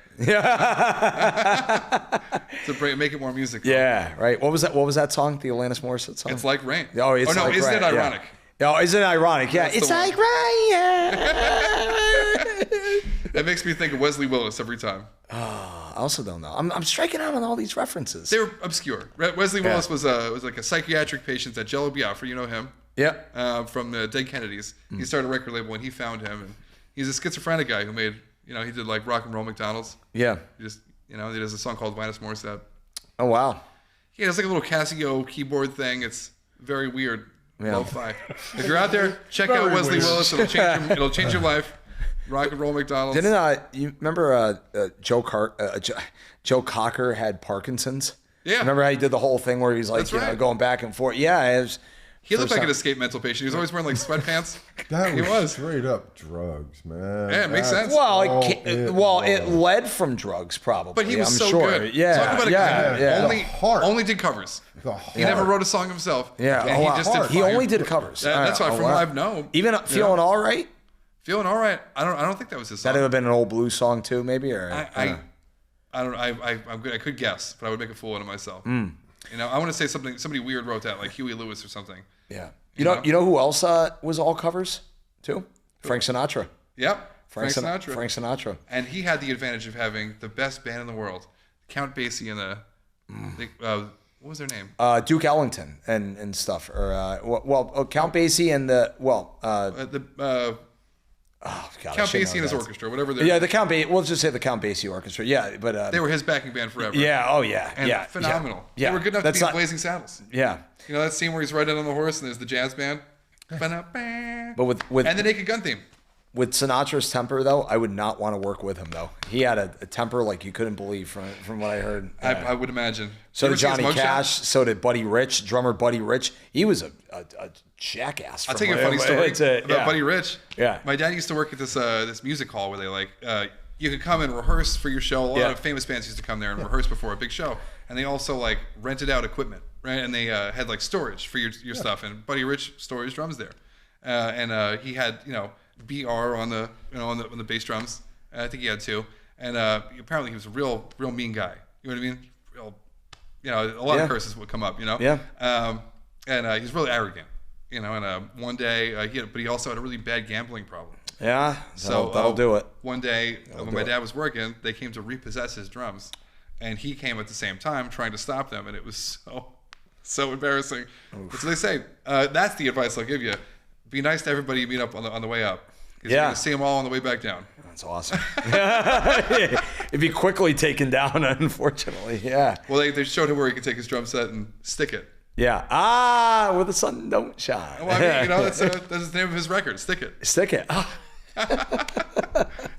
To make it more musical. Yeah, right. What was that song? The Alanis Morissette song? It's like rain. Oh, it's no, like isn't rain. it ironic? Yeah. Oh, isn't it ironic? Yeah, That's it's the one. like rain. That makes me think of Wesley Willis every time. I also don't know. I'm striking out on all these references. They were obscure. Wesley Willis was like a psychiatric patient at Jello Biafra. You know him? Yeah. From the Dead Kennedys. He started a record label when he found him, and he's a schizophrenic guy who made, he did like rock and roll McDonald's. Yeah. He does a song called Alanis Morissette. Oh wow. Yeah, it's like a little Casio keyboard thing. It's very weird. Lo-fi. If you're out there, check out Wesley Willis. It'll change your life. Rock and roll McDonald's. Didn't you remember Joe Cocker had Parkinson's? Yeah. Remember how he did the whole thing where he's like, going back and forth? Yeah, it was. He looked like an escaped mental patient. He was always wearing like sweatpants. That he was straight up drugs, man. Yeah, it makes sense. Well, it led from drugs, probably. But he was I'm so sure. good. Yeah, Talk about a guy The only did covers. He never wrote a song himself. Yeah, and he just did he fire. only did covers. That's why, from what I've known. Even Feeling All Right. Feeling All Right. I don't think that was his song. That'd have been an old blues song too, maybe. Or I don't know. I'm good. I could guess, but I would make a fool out of myself. I want to say something. Somebody weird wrote that, like Huey Lewis or something. Yeah. You know who else was all covers too? Frank Sinatra. Yep. Frank Sinatra. And he had the advantage of having the best band in the world, Count Basie and what was their name? Duke Ellington and stuff, or Count Basie and Count Basie and his orchestra, whatever. The Count Basie. We'll just say the Count Basie Orchestra. Yeah, but they were his backing band forever. Yeah. Oh yeah. And yeah. phenomenal. Yeah. They were good enough to be in Blazing Saddles. Yeah. You know that scene where he's riding on the horse and there's the jazz band. But with and the Naked Gun theme. With Sinatra's temper, though, I would not want to work with him, though. He had a temper like you couldn't believe from what I heard. I would imagine. So did Johnny Cash. So did Buddy Rich, drummer Buddy Rich. He was a jackass. I'll tell you a funny story about Buddy Rich. Yeah. My dad used to work at this music hall where they you could come and rehearse for your show. A lot of famous bands used to come there and rehearse before a big show. And they also like rented out equipment, right? And they had like storage for your stuff. And Buddy Rich stores drums there. And he had, BR on the on the bass drums. I think he had 2. And apparently he was a real mean guy. You know what I mean? Real, a lot of curses would come up. Yeah. And he's really arrogant. And one day he also had a really bad gambling problem. Yeah. So that'll do it. One day when my dad was working, they came to repossess his drums, and he came at the same time trying to stop them, and it was so embarrassing. But so they say that's the advice I'll give you: be nice to everybody you meet up on the way up. You're going to see them all on the way back down. That's awesome. It'd be quickly taken down, unfortunately. Yeah. Well, they showed him where he could take his drum set and stick it. Yeah. Where the sun don't shine. Well, I mean, that's the name of his record. Stick it. Stick it.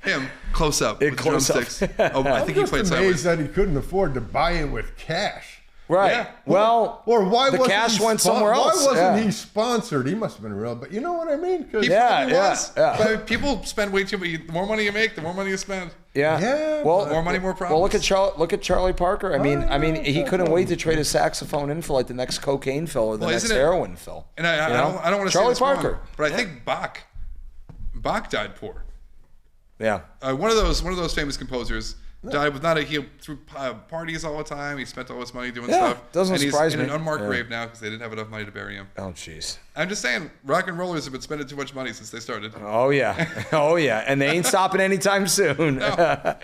Him close up with drumsticks. I think he played sideways. I'm amazed sideways. that he couldn't afford to buy it with cash. Right. Yeah. Well, or why the wasn't cash went somewhere else? Why wasn't he sponsored? He must have been real, but you know what I mean? But people spend way too much. The more money you make, the more money you spend. Yeah. Well, more money, more problems. Well, look at Charlie Parker. I mean, he couldn't wait to trade his saxophone in for like the next cocaine fill or the next heroin fill. And I don't want to Charlie say Parker, wrong, but I think Bach died poor. Yeah. One of those famous composers died with he threw parties all the time. He spent all his money doing stuff. Doesn't surprise me. And he's in an unmarked grave now because they didn't have enough money to bury him. Oh, jeez. I'm just saying, rock and rollers have been spending too much money since they started. Oh yeah, and they ain't stopping anytime soon. No.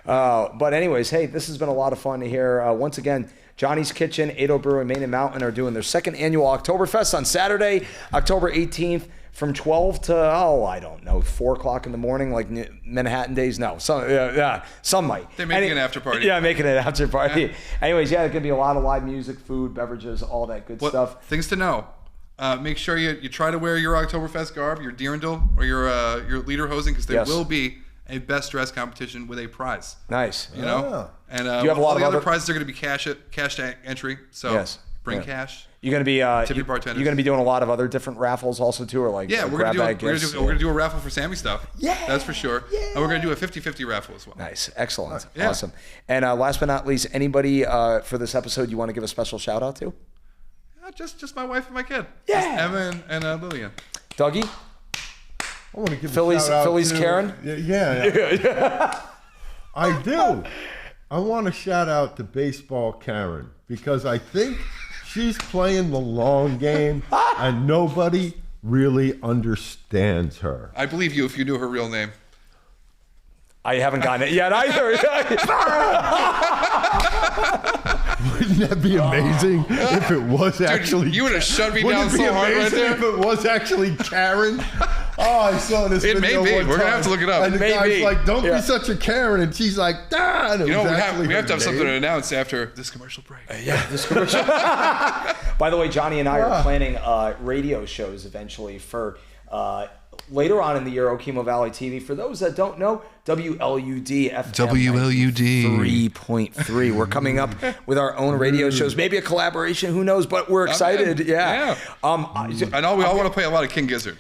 But anyways, hey, this has been a lot of fun to hear. Once again, Johnny's Kitchen, Ado Brewery, Main and Mountain are doing their second annual Oktoberfest on Saturday, October 18th. From 12 to 4 o'clock in the morning, like Manhattan days. No, some might. They're making an after party. Yeah, making an after party. Yeah. Anyways, there's gonna be a lot of live music, food, beverages, all that good stuff. Things to know: make sure you try to wear your Oktoberfest garb, your Dirndl or your lederhosen, because there will be a best dress competition with a prize. Nice. And you have a lot of of other prizes are going to be cash entry. So bring cash. You're gonna be tip your bartenders. You're gonna be doing a lot of other different raffles also too, or like we're gonna do a raffle for Sammy stuff. Yeah, that's for sure. Yeah. And we're gonna do a 50-50 raffle as well. Nice, excellent, awesome. And last but not least, anybody for this episode you want to give a special shout out to? Just my wife and my kid. Yeah, just Emma and Lillian. Dougie. I want to give Philly's a shout out to Karen. Yeah. I do. I want to shout out to Baseball Karen because I think she's playing the long game and nobody really understands her. I believe you if you knew her real name. I haven't gotten it yet either. Wouldn't that be amazing if it was actually... Dude, you would have shut me down so hard right there. If it was actually Karen? Oh, I saw this video It may be. We're going to have to look it up. And the guy's like, don't be such a Karen. And she's like, ah. And we have to have something to announce after this commercial break. This commercial. By the way, Johnny and I are planning radio shows eventually for... later on in the year, Okemo Valley TV. For those that don't know, WLUD FM 3.3. We're coming up with our own radio shows. Maybe a collaboration. Who knows? But we're excited. Yeah. I know we all want to play a lot of King Gizzard.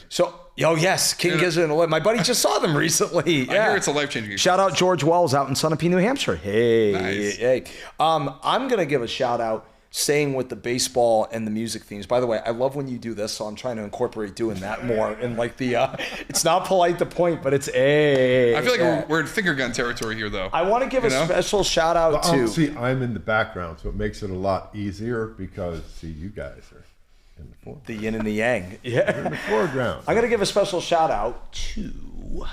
Yes, King Gizzard. My buddy just saw them recently. I hear it's a life-changing experience. Shout out George Wells out in Sunapee, New Hampshire. Hey. Nice. Hey. I'm going to give a shout out. Staying with the baseball and the music themes. By the way, I love when you do this, so I'm trying to incorporate doing that more. And like it's not polite to point, but it's I feel like we're in finger gun territory here, though. I want to give a special shout out to. See, I'm in the background, so it makes it a lot easier because you guys are in the foreground. The yin and the yang. Yeah, you're in the foreground. I'm gonna give a special shout out to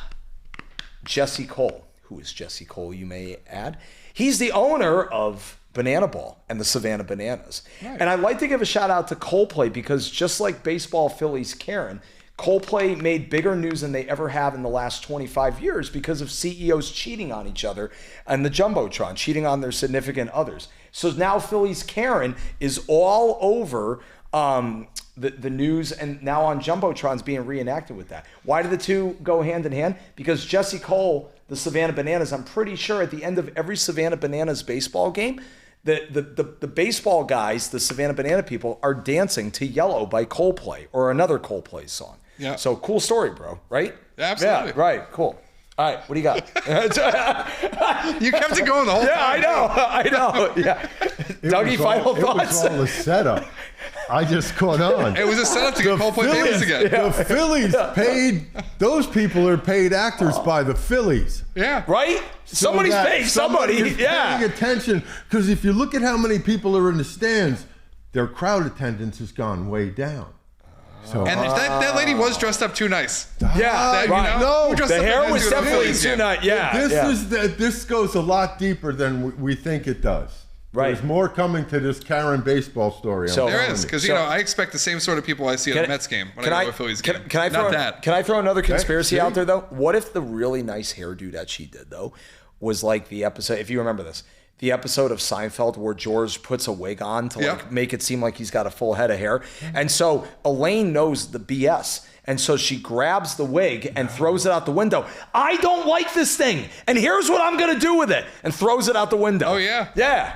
Jesse Cole. Who is Jesse Cole? You may add. He's the owner of Banana Ball and the Savannah Bananas. Right. And I'd like to give a shout out to Coldplay because just like baseball Phillies Karen, Coldplay made bigger news than they ever have in the last 25 years because of CEOs cheating on each other and the Jumbotron, cheating on their significant others. So now Phillies Karen is all over the news and now on Jumbotrons being reenacted with that. Why do the two go hand in hand? Because Jesse Cole, the Savannah Bananas, I'm pretty sure at the end of every Savannah Bananas baseball game, the baseball guys, the Savannah Banana people, are dancing to Yellow by Coldplay or another Coldplay song. Yeah. So cool story, bro, right? Absolutely. Yeah, right, cool. All right, what do you got? You kept it going the whole time. I know. Yeah. Dougie, final thoughts. It was all a setup. I just caught on. It was a setup to get Coldplay famous again. The Phillies paid, those people are paid actors by the Phillies. Yeah. Right? Somebody's paying somebody. Is paying attention. Because if you look at how many people are in the stands, their crowd attendance has gone way down. So, And that lady was dressed up too nice. Yeah, right. No, Who dressed The up hair like was that to go to the definitely Phillies too game? nice. Yeah. This goes a lot deeper than we think it does. Right. There's more coming to this Karen baseball story. So- There is, because I expect the same sort of people I see at a Mets game when I go to a Phillies game. Can I throw another conspiracy see? out there though? What if the really nice hairdo that she did though was like the episode? If you remember this, the episode of Seinfeld where George puts a wig on to like make it seem like he's got a full head of hair, and so Elaine knows the BS. And so she grabs the wig and throws it out the window. I don't like this thing, and here's what I'm gonna do with it, and throws it out the window. Oh yeah, yeah.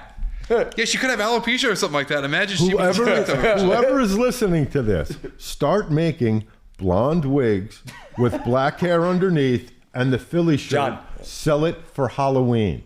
Yeah, she could have alopecia or something like that. Imagine she was Whoever is listening to this, start making blonde wigs with black hair underneath and the Philly shirt. John. Sell it for Halloween.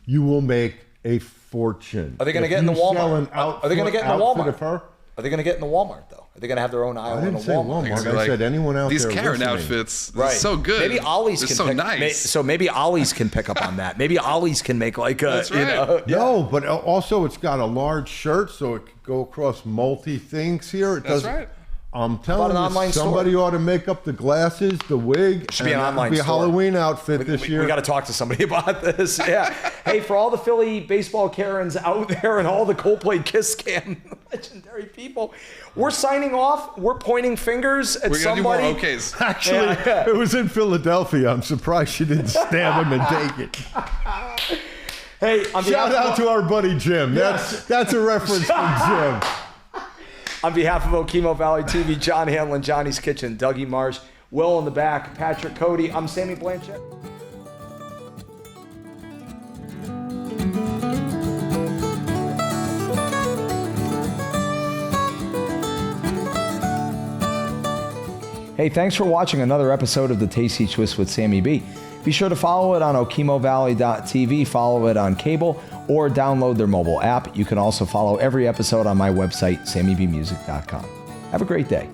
You will make a fortune. Are they going to If get in the you sell Walmart? an Are they going to get in the outfit Walmart? of her, Are they going to get in the Walmart though? Are they going to have their own aisle I in didn't the say Walmart? Walmart. I Like, said anyone out these there Karen listening. outfits, Right. so good. Maybe Ollie's They're can so pick, nice. So maybe Ollie's can pick up on that. Maybe Ollie's can make like a. That's right. No, but also it's got a large shirt, so it could go across multi things here. It That's doesn't. right. I'm telling an you, online somebody store? ought to make up the glasses, the wig. Should be an and online be a store. Halloween outfit this year. We got to talk to somebody about this. Yeah. Hey, for all the Philly baseball Karens out there and all the Coldplay Kiss Cam legendary people, we're signing off. We're pointing fingers at We're gonna somebody. do more okays. Actually, it was in Philadelphia. I'm surprised she didn't stab him and take it. Hey, on Shout out to our buddy Jim. Yes. That's a reference from Jim. On behalf of Okemo Valley TV, John Hanlon, Johnny's Kitchen, Dougie Marsh, Will in the back, Patrick Cody, I'm Sammy Blanchett. Hey, thanks for watching another episode of the Tasty Twist with Sammy B. Be sure to follow it on OkemoValley.tv, follow it on cable, or download their mobile app. You can also follow every episode on my website, SammyBmusic.com. Have a great day.